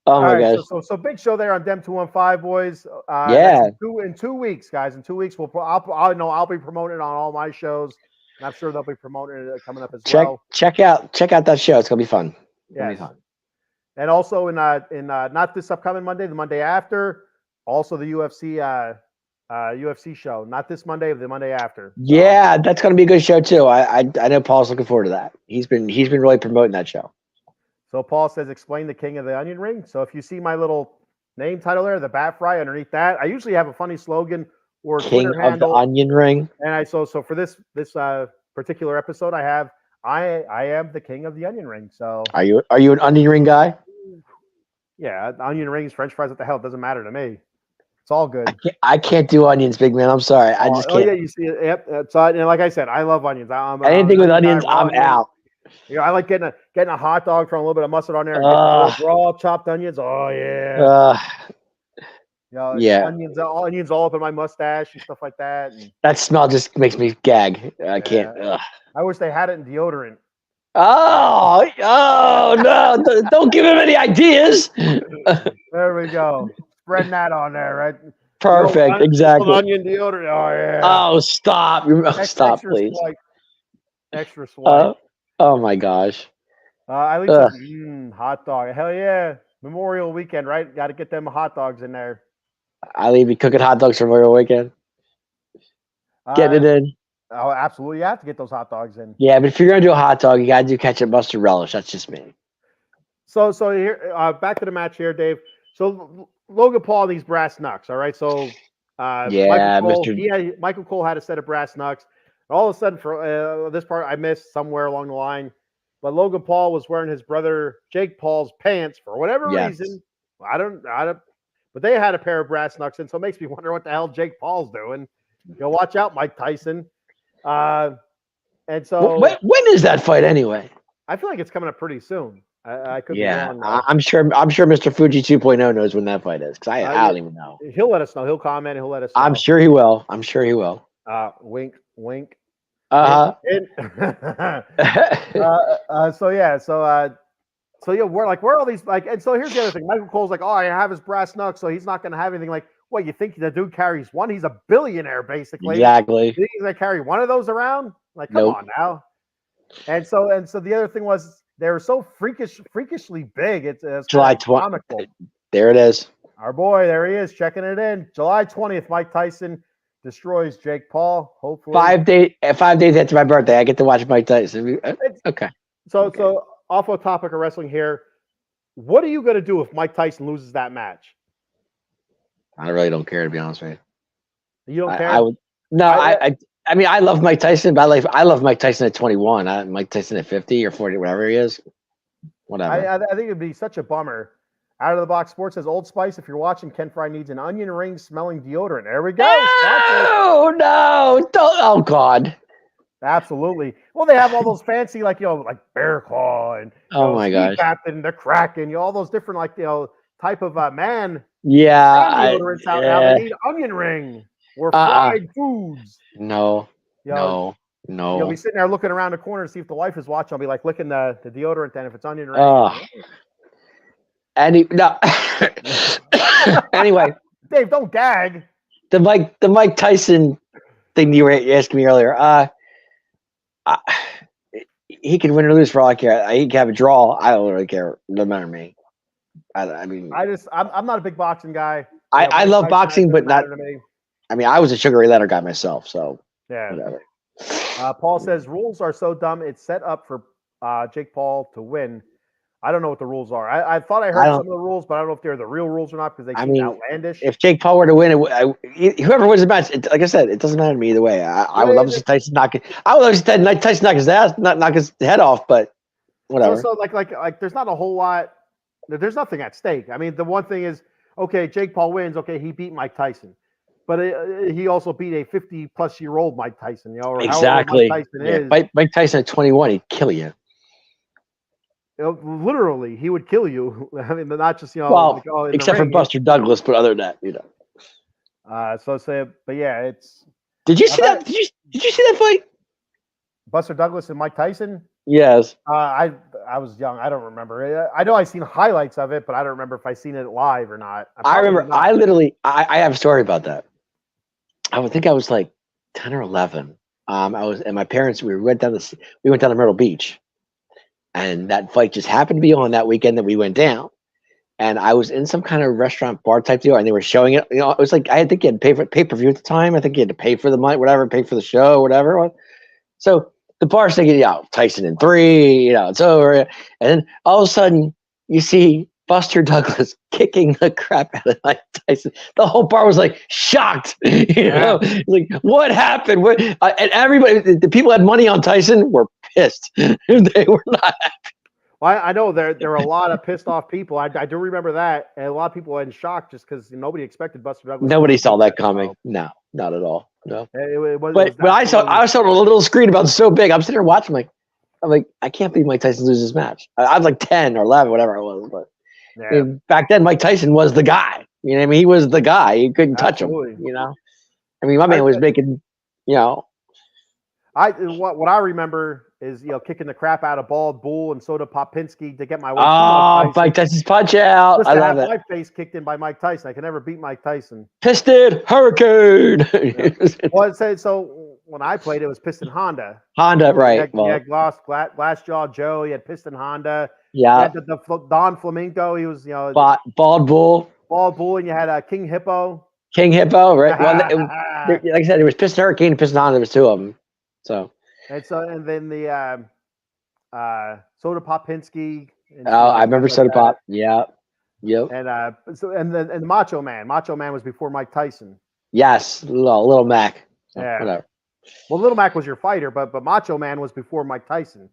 Oh my gosh. So big show there on Dem 215 boys. In 2 weeks, guys. In 2 weeks, I'll be promoting it on all my shows. And I'm sure they'll be promoting it coming up as well. Check out that show. It's gonna be fun. And also in not this upcoming Monday, the Monday after, also the UFC show. Not this Monday, but the Monday after. Yeah, that's gonna be a good show too. I know Paul's looking forward to that. He's been really promoting that show. So Paul says, explain the King of the Onion Ring. So if you see my little name title there, the Bat Fry, underneath that, I usually have a funny slogan or King Twitter of handle. the Onion Ring. And so for this particular episode, I have I am the King of the Onion Ring. So are you an onion ring guy? Yeah, onion rings, French fries, what the hell? It doesn't matter to me. It's all good. I can't do onions, big man. I'm sorry. I just can't. Oh yeah, you see it. Yep. So and like I said, I love onions. Anything with onions, I'm out. I like getting a hot dog, throwing a little bit of mustard on there, and raw chopped onions. Oh yeah. Onions all up in my mustache and stuff like that. And that smell just makes me gag. I can't. I wish they had it in deodorant. Oh no! Don't give him any ideas. There we go. Spreading that on there, right? Perfect. Little Exactly. onion deodorant. Oh yeah. Oh, stop! Stop, Extra please. swipe. Extra swipe. Oh my gosh. Eileen Ugh. says, hot dog. Hell yeah. Memorial weekend, right? Got to get them hot dogs in there. I'll be cooking hot dogs for Memorial Weekend. Get it in. Oh, absolutely. You have to get those hot dogs in. Yeah, but if you're gonna do a hot dog, you gotta do ketchup, mustard, relish. That's just me. So here, back to the match here, Dave. So Logan Paul and these brass knucks. All right. So Yeah, Michael Cole, Mr. Michael Cole had a set of brass knucks. All of a sudden, for this part, I missed somewhere along the line. But Logan Paul was wearing his brother Jake Paul's pants for whatever reason. I don't. But they had a pair of brass knucks, and so it makes me wonder what the hell Jake Paul's doing. Watch out, Mike Tyson. And so when is that fight anyway? I feel like it's coming up pretty soon. I could be Yeah, wrong. I'm sure Mr. Fuji 2.0 knows when that fight is because I don't even know. He'll let us know. He'll comment. He'll let us know. I'm sure he will. Wink, wink. Uh-huh. So yeah, where are all these and so here's the other thing. Michael Cole's like, oh, I have his brass knucks, so he's not gonna have anything. Like, what, you think the dude carries one? He's a billionaire, basically. Exactly. You think he's gonna carry one of those around? Like, come on now. And so the other thing was they were so freakishly big. It's July 20th. There it is. Our boy, there he is, checking it in. July 20th, Mike Tyson destroys Jake Paul. Hopefully, 5 days after my birthday, I get to watch Mike Tyson. Okay. So off of topic of wrestling here, what are you going to do if Mike Tyson loses that match? I really don't care, to be honest with you. You don't care? I would. No, I mean, I love Mike Tyson, but I love Mike Tyson at 21. Mike Tyson at 50 or 40, whatever he is. Whatever. I think it'd be such a bummer. Out of the Box Sports says, Old Spice, if you're watching, Ken Fry needs an onion ring smelling deodorant. There we go. No, don't. Oh, God. Absolutely. Well, they have all those fancy, like Bear Claw and my gosh, Captain, the Kraken, all those different, type of man. Yeah. Deodorants out now. They need onion ring or fried foods. No. You'll be sitting there looking around the corner to see if the wife is watching. I'll be like licking the deodorant then if it's onion ring. Anyway, Dave, don't gag. The Mike Tyson thing you were asking me earlier. He can win or lose for all I care. He can have a draw. I don't really care. No matter me. I mean, I'm not a big boxing guy. I love boxing, but not. I mean, I was a Sugar Ray Leonard guy myself, so yeah. Whatever. Paul says rules are so dumb. It's set up for Jake Paul to win. I don't know what the rules are. I thought I heard some of the rules, but I don't know if they're the real rules or not because they seem outlandish. If Jake Paul were to win, whoever wins the match, like I said, it doesn't matter to me either way. I would love to see Tyson knock it. I would love to see Tyson knock his ass, knock his head off, but whatever. So like, there's not a whole lot. There's nothing at stake. I mean, the one thing is, okay, Jake Paul wins. Okay, he beat Mike Tyson, but he also beat a 50-plus-year-old Mike Tyson. Or exactly. Mike Tyson is. Mike Tyson at 21, he'd kill you. Literally, he would kill you. I mean, not just except for Buster Douglas, but other than that, but yeah, it's. Did you see that? Did you see that fight? Buster Douglas and Mike Tyson. Yes. I was young. I don't remember. I know I seen highlights of it, but I don't remember if I seen it live or not. I remember. I have a story about that. I think I was like 10 or 11. And my parents. We went down to Myrtle Beach. And that fight just happened to be on that weekend that we went down. And I was in some kind of restaurant bar type deal, and they were showing it. It was like I think you had to pay for pay-per-view at the time. I think you had to pay for the money, whatever, pay for the show, whatever. So the bar's thinking, Tyson in 3, it's over. And then all of a sudden, you see Buster Douglas kicking the crap out of Mike Tyson. The whole bar was like shocked. Like what happened? And everybody, the people who had money on Tyson were pissed. They were not happy. Well, I know there are a lot of pissed off people. I do remember that, and a lot of people were in shock just because nobody expected Buster Douglas. Nobody saw that coming. No, not at all. No. But I saw a little screen about so big. I'm sitting there watching. I'm like, I can't believe Mike Tyson loses this match. I was like 10 or 11, whatever it was. But back then, Mike Tyson was the guy. You know what I mean? He was the guy. You couldn't touch him. I mean, my man was making. What I remember is kicking the crap out of Bald Bull and Soda Popinski to get my way to Oh, Mike Mike Tyson's punch out. Just I to love have it. my face kicked in by Mike Tyson. I can never beat Mike Tyson. Piston Hurricane. Well, so when I played, it was Piston Honda. Honda, right? He had Glass Jaw Joe. He had Piston Honda. Yeah. He had the Don Flamenco. He was Bald Bull. Bald Bull, and you had King Hippo. King Hippo, right? Well, like I said, it was Piston Hurricane and Piston Honda. There was two of them. And then the Soda Popinski. I remember Soda Pop. Yeah. Yep. And the Macho Man. Macho Man was before Mike Tyson. Yes, Little Mac. Yeah. Whatever. Well, Little Mac was your fighter, but Macho Man was before Mike Tyson.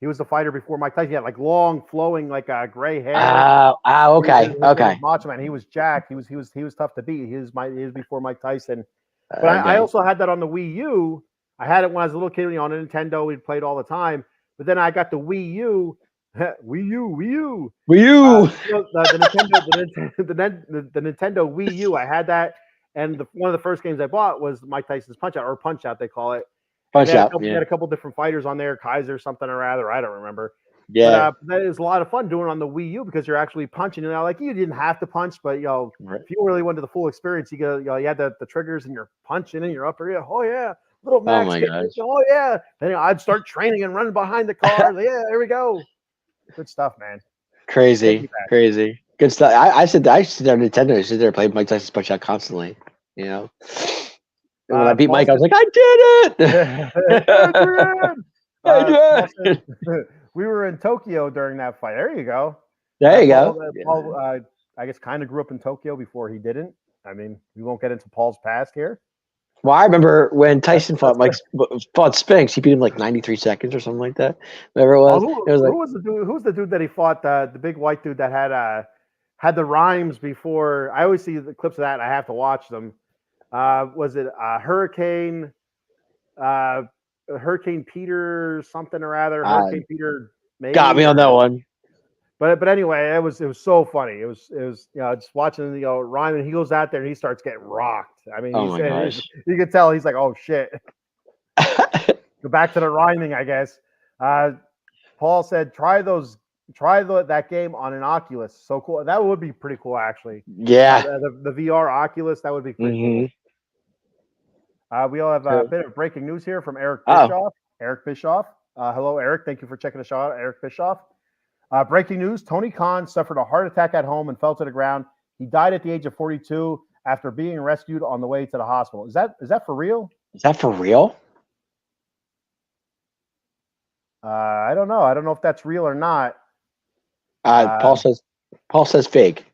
He was the fighter before Mike Tyson. He had like long, flowing, like gray hair. Okay. Okay. Macho Man. He was jacked. He was tough to beat. He was before Mike Tyson. But I also had that on the Wii U. I had it when I was a little kid. On a Nintendo, we'd play it all the time. But then I got the Wii U. Wii U. The Nintendo Wii U. I had that, and one of the first games I bought was Mike Tyson's Punch Out, or Punch Out, they call it. They had a couple different fighters on there, Kaiser something or other. I don't remember. Yeah, but that is a lot of fun doing it on the Wii U because you're actually punching. Like you didn't have to punch, but right. If you really wanted the full experience, you had the triggers and you're punching and you're up there. Oh yeah, Little Max. Oh my gosh. Oh yeah. Then I'd start training and running behind the car. Yeah, there we go. Good stuff, man. Crazy. Good stuff. I sit there on Nintendo. I sit there and play Mike Tyson's Punch Out constantly. And when I beat Mike, I was like, I did it! I did. We were in Tokyo during that fight. There you go. There you go. Paul, I guess, kind of grew up in Tokyo before he didn't. I mean, we won't get into Paul's past here. Well, I remember when Tyson fought Spinks, he beat him like 93 seconds or something like that. Whatever it was. Who was the dude that he fought? The big white dude that had the rhymes before. I always see the clips of that, and I have to watch them. Was it Hurricane Peter something or other? Hurricane Peter maybe, got me on that one. But anyway, it was so funny. It was just watching rhyme, and he goes out there and he starts getting rocked. I mean, you could tell he's like, oh shit. Go back to the rhyming, I guess. Paul said, try that game on an Oculus. So cool. That would be pretty cool, actually. Yeah. The VR Oculus, that would be pretty cool. We all have a bit of breaking news here from Eric Bischoff. Eric Bischoff. Hello, Eric. Thank you for checking the show out, Eric Bischoff. Breaking news, Tony Khan suffered a heart attack at home and fell to the ground. He died at the age of 42 after being rescued on the way to the hospital. Is that for real? Is that for real? I don't know. I don't know if that's real or not. Paul says fake.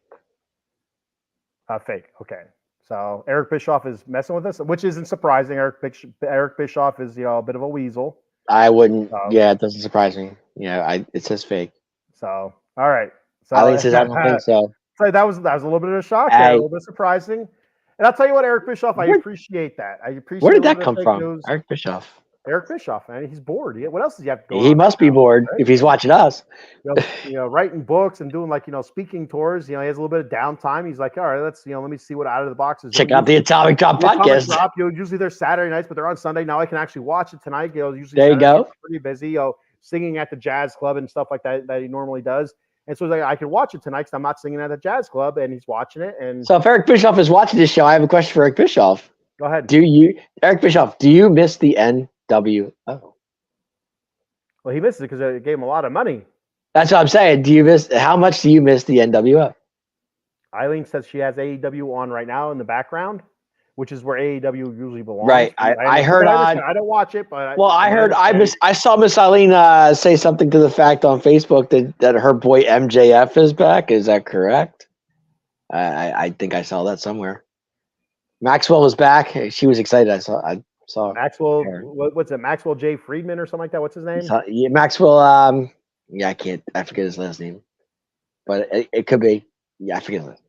Fake. Okay. So Eric Bischoff is messing with us, which isn't surprising. Eric Bischoff is a bit of a weasel. I wouldn't. Yeah, it doesn't surprise me. Yeah, it says fake. So all right. So Ali says I don't think so. So that was a little bit of a shock. A little bit surprising. And I'll tell you what, Eric Bischoff, I appreciate that. Where did that come from? Eric Bischoff. Eric Bischoff, man, he's bored. What else does he have to go? He must be bored if he's watching us. Writing books and doing speaking tours. He has a little bit of downtime. He's like, all right, let's let me see what Out of the Box is. Check out the Atomic Drop podcast. Usually they're Saturday nights, but they're on Sunday. Now I can actually watch it tonight. Usually there you go. Pretty busy. Singing at the jazz club and stuff like that he normally does. And so I can watch it tonight because I'm not singing at the jazz club, and he's watching it. And so if Eric Bischoff is watching this show, I have a question for Eric Bischoff. Go ahead. Eric Bischoff, do you miss the NWO? Well, he missed it because it gave him a lot of money. That's what I'm saying. How much do you miss the NWO? Eileen says she has AEW on right now in the background, which is where AEW usually belongs. Right. I heard I don't watch it, but I saw Miss Eileen say something to the fact on Facebook that her boy MJF is back. Is that correct? I think I saw that somewhere. Maxwell was back. She was excited. I saw Maxwell. What's it? Maxwell J. Friedman or something like that. What's his name? Yeah, Maxwell. I forget his last name, but it could be. Yeah, I forget it.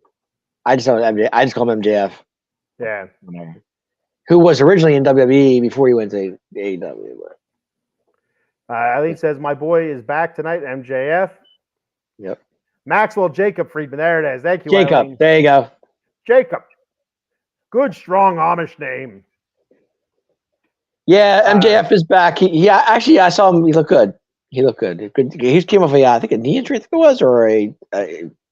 I just know MJ. I just call him MJF. Yeah. Who was originally in WWE before he went to AEW. Eileen says, my boy is back tonight, MJF. Yep. Maxwell Jacob Friedman. There it is. Thank you, Jacob. Eileen. There you go. Jacob. Good, strong Amish name. Yeah, MJF is back. Actually, I saw him. He looked good. He looked good. He came off I think a knee injury, I think it was, or a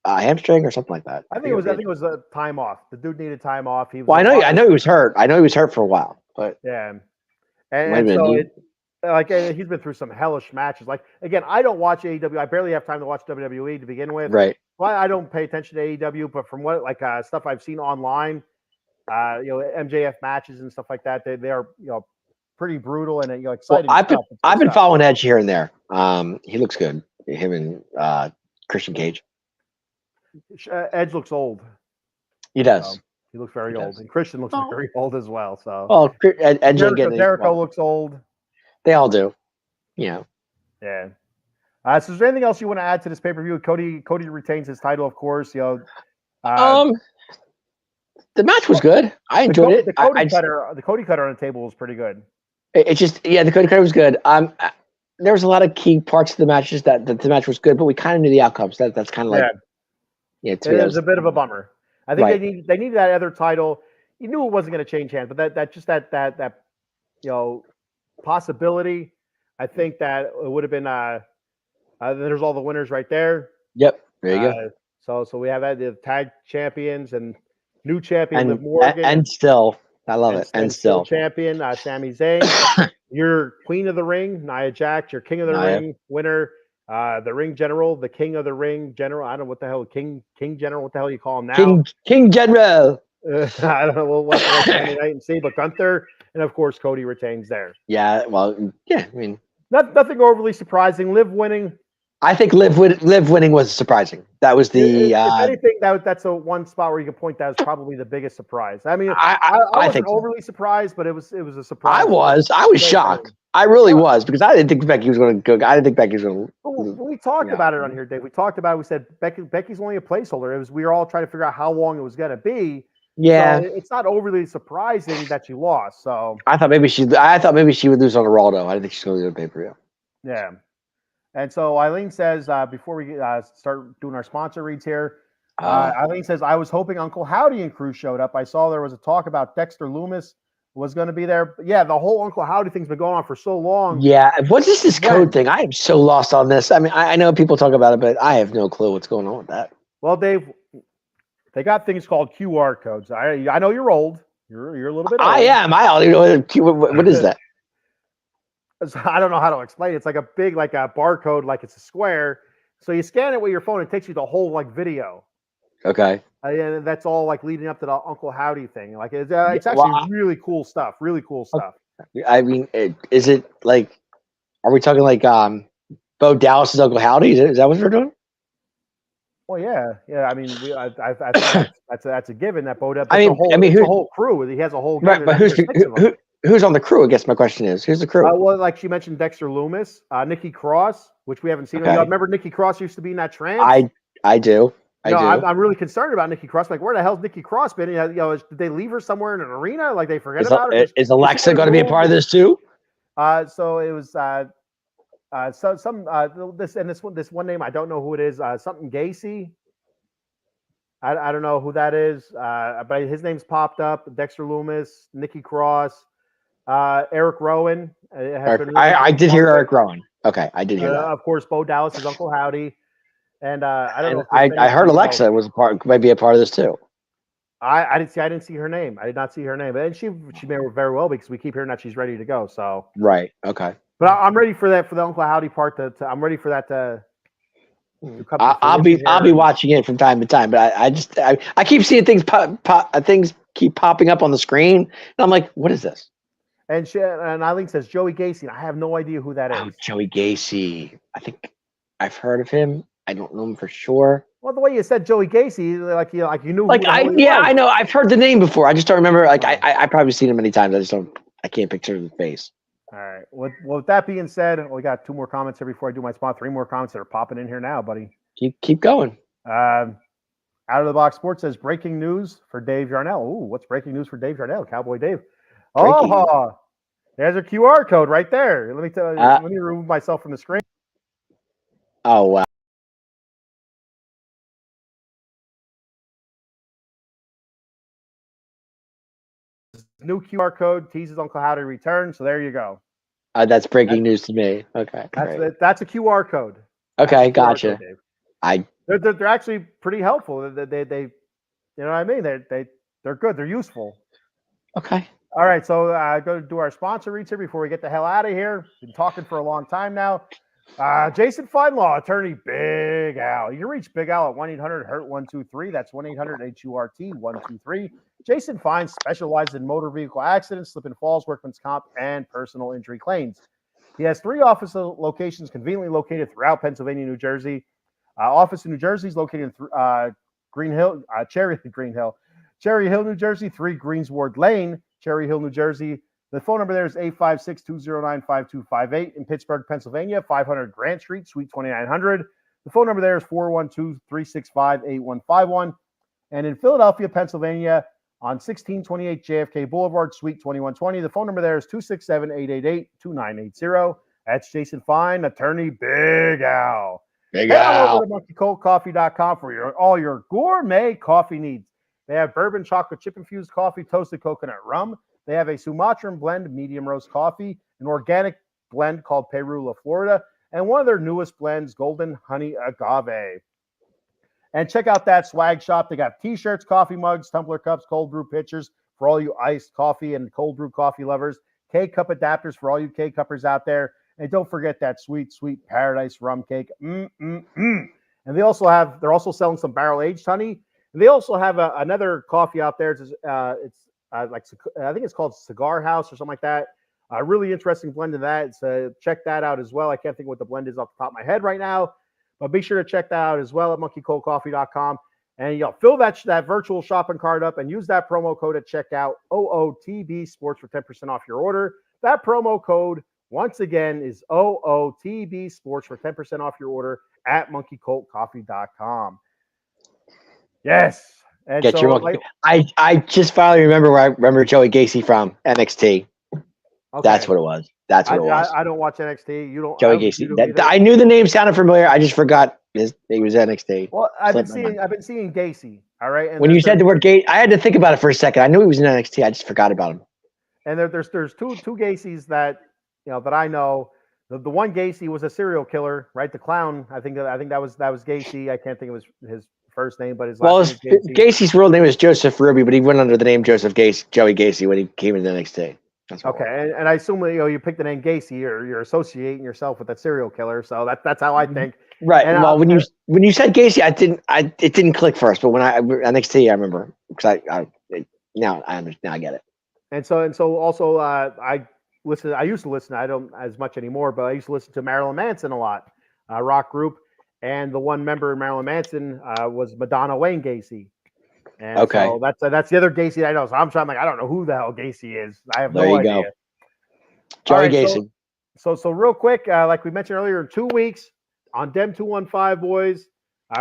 hamstring or something like that. I think it was a time off. The dude needed time off. He was Well, I know he was hurt. I know he was hurt for a while, but yeah, might have and been a so knee. he's been through some hellish matches. Like again, I don't watch AEW. I barely have time to watch WWE to begin with. Right. Well, I don't pay attention to AEW, but from what stuff I've seen online, MJF matches and stuff like that, they are pretty brutal and exciting. Well, I've been following Edge here and there. He looks good. Him and Christian Cage. Edge looks old. He does. He looks very old, and Christian looks very old as well. So, well, Edge Jericho looks old. They all do. Yeah. Yeah. So, is there anything else you want to add to this pay-per-view? Cody retains his title, of course. The match was good. I enjoyed it. The Cody cutter on the table was pretty good. The Cody cutter was good. There was a lot of key parts of the matches that the match was good, but we kind of knew the outcomes. That's kind of like it was a bit of a bummer. I think they needed that other title. You knew it wasn't going to change hands, but that possibility. I think that it would have been. There's all the winners right there. Yep, there you go. So we have the tag champions and new champion Liv Morgan, and still, I love it, and still champion Sami Zayn. Your queen of the ring, Nia Jax. Your king of the ring winner, the ring general, the king of the ring general. I don't know what the hell king general. What the hell you call him now? King General. I don't know. We'll watch Monday night and see. But Gunther and of course Cody retains there. Yeah. Well. Yeah. I mean, nothing overly surprising. Liv winning. I think Liv winning was surprising. That was the. If anything, that's a one spot where you can point that as probably the biggest surprise. I mean, I wasn't overly surprised, but it was a surprise. I was shocked. I really was, because I didn't think Becky was going to go. I didn't think Becky was going to. We talked about it on here, Dave. We talked about it. We said Becky's only a placeholder. We were all trying to figure out how long it was going to be. Yeah, so it's not overly surprising that she lost. So I thought maybe she would lose on a Raw, though. I didn't think she's going to do a pay-per-view. Yeah. And so Eileen says, before we start doing our sponsor reads here, Eileen says, I was hoping Uncle Howdy and crew showed up. I saw there was a talk about Dexter Loomis was going to be there. But yeah, the whole Uncle Howdy thing's been going on for so long. Yeah. What is this code thing? I am so lost on this. I mean, I know people talk about it, but I have no clue what's going on with that. Well, Dave, they got things called QR codes. I know you're old. You're a little bit old. I am. I don't even know what is that? I don't know how to explain it. It's like a big, like a barcode, like it's a square. So you scan it with your phone, it takes you the whole video. Okay. And that's all like leading up to the Uncle Howdy thing. Like it's actually really cool stuff. Really cool stuff. I mean, is it like? Are we talking like Bo Dallas's Uncle Howdy? Is that what we're doing? Well, yeah. I mean, I that's a given that Bo. I mean, the whole crew. He has a whole. Right, but who's on the crew? I guess my question is, who's the crew? Well, like she mentioned, Dexter Loomis, Nikki Cross, which we haven't seen. Okay. Remember Nikki Cross used to be in that trance? I do. I'm really concerned about Nikki Cross. Like, where the hell's Nikki Cross been? Did they leave her somewhere in an arena? Like they forget about her? Is Alexa going to be a part of this too? So it was this one name I don't know who it is. Something Gacy. I don't know who that is. But his name's popped up. Dexter Loomis, Nikki Cross. Eric Rowan. I did hear Eric Rowan. Okay, I did hear that. Of course, Bo Dallas is Uncle Howdy, and I don't know. I heard Alexa might be a part of this too. I didn't see her name. I did not see her name, and she may very well because we keep hearing that she's ready to go. So right, okay. But I'm ready for that, for the Uncle Howdy part. I'm ready for that to come. I'll be watching it from time to time, but I keep seeing things things keep popping up on the screen, and I'm like, what is this? And Eileen says Joey Gacy. And I have no idea who that is. Oh, Joey Gacy. I think I've heard of him. I don't know him for sure. Well, the way you said Joey Gacy, like you knew. Like I know. I've heard the name before. I just don't remember. Like I probably seen him many times. I can't picture his face. All right. With that being said, we got 2 more comments here before I do my spot. 3 more comments that are popping in here now, buddy. Keep going. Out of the Box Sports says breaking news for Dave Yarnell. Ooh, what's breaking news for Dave Yarnell? Cowboy Dave. Oh, there's a QR code right there. Let me tell you. Let me remove myself from the screen. Oh wow. new QR code teases Uncle Howdy return. So there you go. That's breaking news to me. Okay, great. That's a QR code. Okay, QR gotcha. code, I they're actually pretty helpful. They you know what I mean? They're good. They're useful. okay. All right, so go to do our sponsor reads here before we get the hell out of here. Been talking for a long time now. Jason Feinlaw, attorney Big Al. You can reach Big Al at 1-800-HURT-123. That's 1-800-HURT-123. Jason Fine specializes in motor vehicle accidents, slip and falls, workman's comp, and personal injury claims. He has 3 office locations conveniently located throughout Pennsylvania, New Jersey. Office in New Jersey is located in Green Hill, Cherry Hill, New Jersey, 3 Greensward Lane, Cherry Hill, New Jersey. The phone number there is 856-209-5258. In Pittsburgh, Pennsylvania, 500 Grant Street, Suite 2900. The phone number there is 412-365-8151. And in Philadelphia, Pennsylvania, on 1628 JFK Boulevard, Suite 2120. The phone number there is 267-888-2980. That's Jason Fine, attorney Big Al. Big Head on Al. over to monkeycoldcoffee.com for all your gourmet coffee needs. They have bourbon chocolate chip infused coffee, toasted coconut rum. They have a Sumatran blend medium roast coffee, an organic blend called Perula, Florida, and one of their newest blends, Golden Honey Agave. And check out that swag shop. They got t-shirts, coffee mugs, tumbler cups, cold brew pitchers for all you iced coffee and cold brew coffee lovers, K-cup adapters for all you K-cuppers out there. And don't forget that sweet, sweet paradise rum cake. And they're also selling some barrel-aged honey. And they also have another coffee out there. It's like, I think it's called Cigar House or something like that. A really interesting blend of that. So check that out as well. I can't think what the blend is off the top of my head right now, but be sure to check that out as well at monkeycoldcoffee.com. And fill that virtual shopping cart up and use that promo code at checkout, OOTB Sports, for 10% off your order. That promo code, once again, is OOTB Sports for 10% off your order at monkeycoldcoffee.com. Yes. And Get your monkey. I just finally remember where I remember Joey Gacy from NXT. Okay. That's what it was. That's what it was. I don't watch NXT. You don't. Joey Gacy. I knew the name sounded familiar. I just forgot he was NXT. Well, I've been seeing Gacy. All right. And when you said the word Gacy, I had to think about it for a second. I knew he was in NXT. I just forgot about him. And there's two Gacys that that I know. The one Gacy was a serial killer, right? The clown. I think that was Gacy. I can't think of his first name, but his last name is Gacy. Gacy's real name is Joseph Ruby, but he went under the name Joey Gacy when he came into NXT. Okay, and I assume you picked the name Gacy, or you're associating yourself with that serial killer. So that's how I think. Right. And well, when you said Gacy, it didn't click first, but when NXT, I remember because now I get it. And so also I used to listen. I don't as much anymore, but I used to listen to Marilyn Manson a lot, rock group, and the one member of Marilyn Manson was Madonna Wayne Gacy. And okay, so that's the other Gacy I know. So I'm like, I don't know who the hell Gacy is. I have no idea. Go. Joey Gacy. So real quick, like we mentioned earlier, in 2 weeks on Dem 215 boys,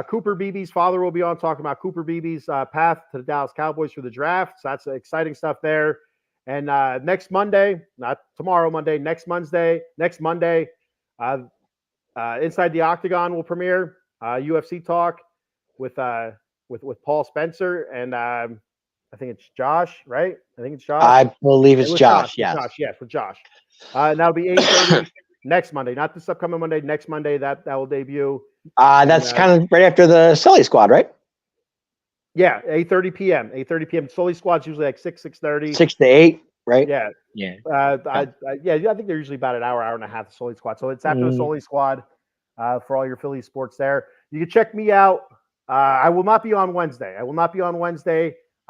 Cooper Beebe's father will be on talking about Cooper Beebe's path to the Dallas Cowboys for the draft. So that's exciting stuff there. And next Monday, not tomorrow, Monday, next Monday, Inside the Octagon will premiere UFC talk with Paul Spencer and I think it's Josh, right? I think it's Josh. I believe it's Josh. Yes. With Josh. And that'll be 8:30 next Monday, not this upcoming Monday. Next Monday that will debut. That's kind of right after the Sully Squad, right? Yeah, 8:30 p.m. 8:30 p.m. Sully Squad's usually like 6:30. 6 to 8, right? Yeah. Yeah. I think they're usually about an hour and a half. The Sully Squad. So it's after the Sully Squad for all your Philly sports there. You can check me out. I will not be on Wednesday.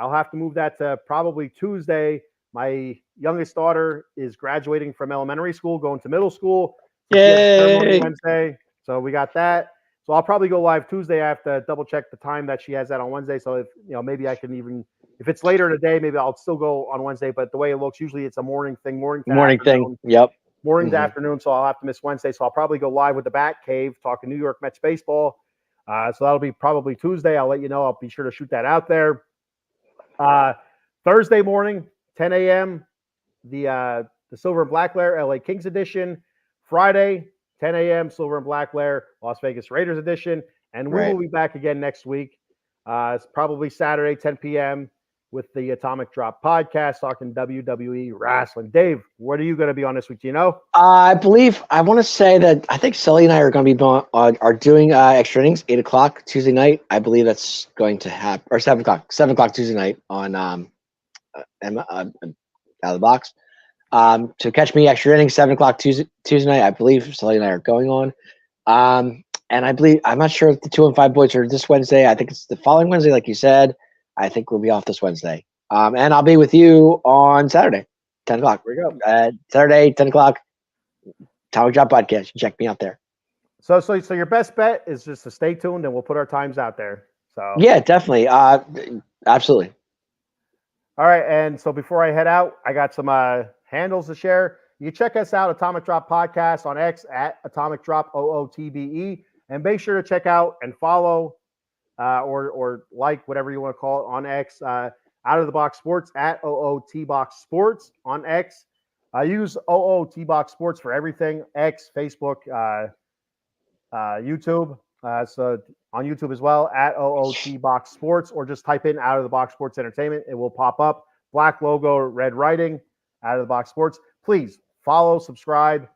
I'll have to move that to probably Tuesday. My youngest daughter is graduating from elementary school, going to middle school. Yay! Wednesday. So we got that. So I'll probably go live Tuesday. I have to double check the time that she has that on Wednesday. So if maybe I can even, if it's later in the day, maybe I'll still go on Wednesday. But the way it looks, usually it's a morning thing. Morning thing. Yep. Morning to afternoon. So I'll have to miss Wednesday. So I'll probably go live with the Bat Cave talking New York Mets baseball. So that'll be probably Tuesday. I'll let you know. I'll be sure to shoot that out there. Thursday morning, 10 a.m., the Silver and Black Lair LA Kings edition. Friday, 10 a.m., Silver and Black Lair Las Vegas Raiders edition. And we will be back again next week. It's probably Saturday, 10 p.m. with the Atomic Drop podcast, talking WWE wrestling. Dave, what are you going to be on this week? Do you know? I want to say that I think Sully and I are going to be are doing extra innings 8 o'clock Tuesday night. I believe that's going to happen, or 7 o'clock Tuesday night on out of the box. To catch me extra innings 7 o'clock Tuesday night. I believe Sully and I are going on. And I believe, I'm not sure if the 2 and 5 boys are this Wednesday. I think it's the following Wednesday, like you said. I think we'll be off this Wednesday. And I'll be with you on Saturday, 10 o'clock. There we go. Saturday, 10 o'clock, Atomic Drop Podcast. Check me out there. So your best bet is just to stay tuned, and we'll put our times out there. So yeah, definitely. Absolutely. All right, and so before I head out, I got some handles to share. You can check us out, Atomic Drop Podcast on X at Atomic Drop OOTBE, and make sure to check out and follow or like, whatever you want to call it, on X, Out of the Box Sports at OOTBox Sports on X. I use OOTBox Sports for everything: X, Facebook, YouTube. So on YouTube as well at OOTBox Sports, or just type in Out of the Box Sports Entertainment. It will pop up. Black logo, red writing, Out of the Box Sports. Please follow, subscribe.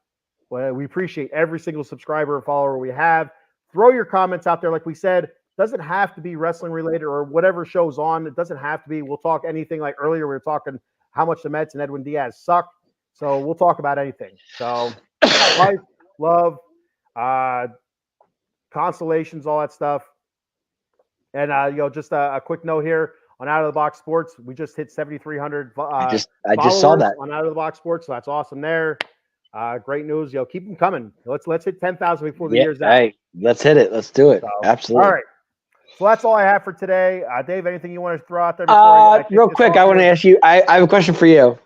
We appreciate every single subscriber or follower we have. Throw your comments out there. Like we said, doesn't have to be wrestling related or whatever show's on. It doesn't have to be. We'll talk anything. Like earlier, we were talking how much the Mets and Edwin Diaz suck. So we'll talk about anything. So life, love, constellations, all that stuff. And just a quick note here on Out of the Box Sports. We just hit 7,300. I just saw that on Out of the Box Sports. So that's awesome there. Great news. Keep them coming. Let's hit 10,000 before the year's out. Hey, let's hit it. Let's do it. So, absolutely. All right. So that's all I have for today. Dave, anything you want to throw out there? Real quick, I want to ask you. I have a question for you.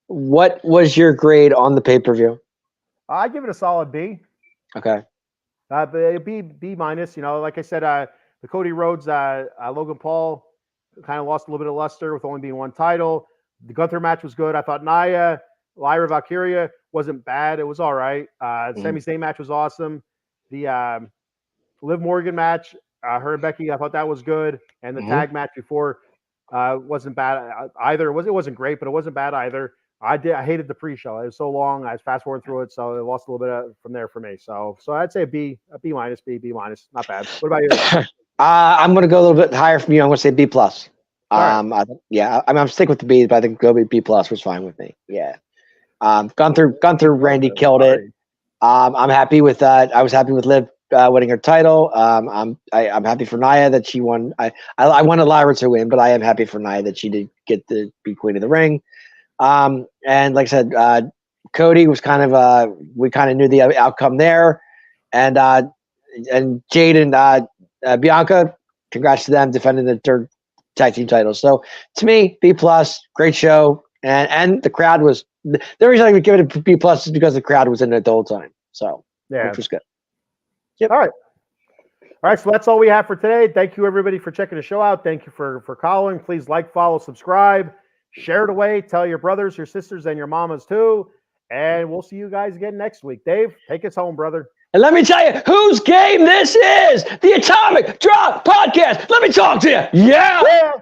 What was your grade on the pay-per-view? I give it a solid B. Okay. B minus. Like I said, the Cody Rhodes, Logan Paul kind of lost a little bit of luster with only being one title. The Gunther match was good. I thought Lyra Valkyria wasn't bad. It was all right. Sami Zayn match was awesome. The Liv Morgan match, her and Becky, I thought that was good. And the tag match before wasn't bad either. It wasn't great, but it wasn't bad either. I hated the pre-show. It was so long. I was fast forward through it, so it lost a little bit from there for me. So I'd say a B minus, B minus. Not bad. What about you? I'm going to go a little bit higher from you. I'm going to say B plus. Right. I'm sticking with the B, but I think go B plus was fine with me. Yeah. Gunther, Randy killed it. I'm happy with that. I was happy with Liv winning her title. I'm happy for Nia that she won. I wanted Lyra to win, but I am happy for Nia that she did get to be queen of the ring. And like I said, Cody was kind of we kind of knew the outcome there, and Jade and Bianca, congrats to them defending the third tag team titles. So to me, B plus, great show, and the crowd was. The reason I would give it a B plus is because the crowd was in it the whole time. So yeah, which was good. Yep. All right. So that's all we have for today. Thank you everybody for checking the show out. Thank you for calling. Please like, follow, subscribe, share it away. Tell your brothers, your sisters, and your mamas too. And we'll see you guys again next week. Dave, take us home, brother. And let me tell you whose game this is. The Atomic Drop Podcast. Let me talk to you. Yeah.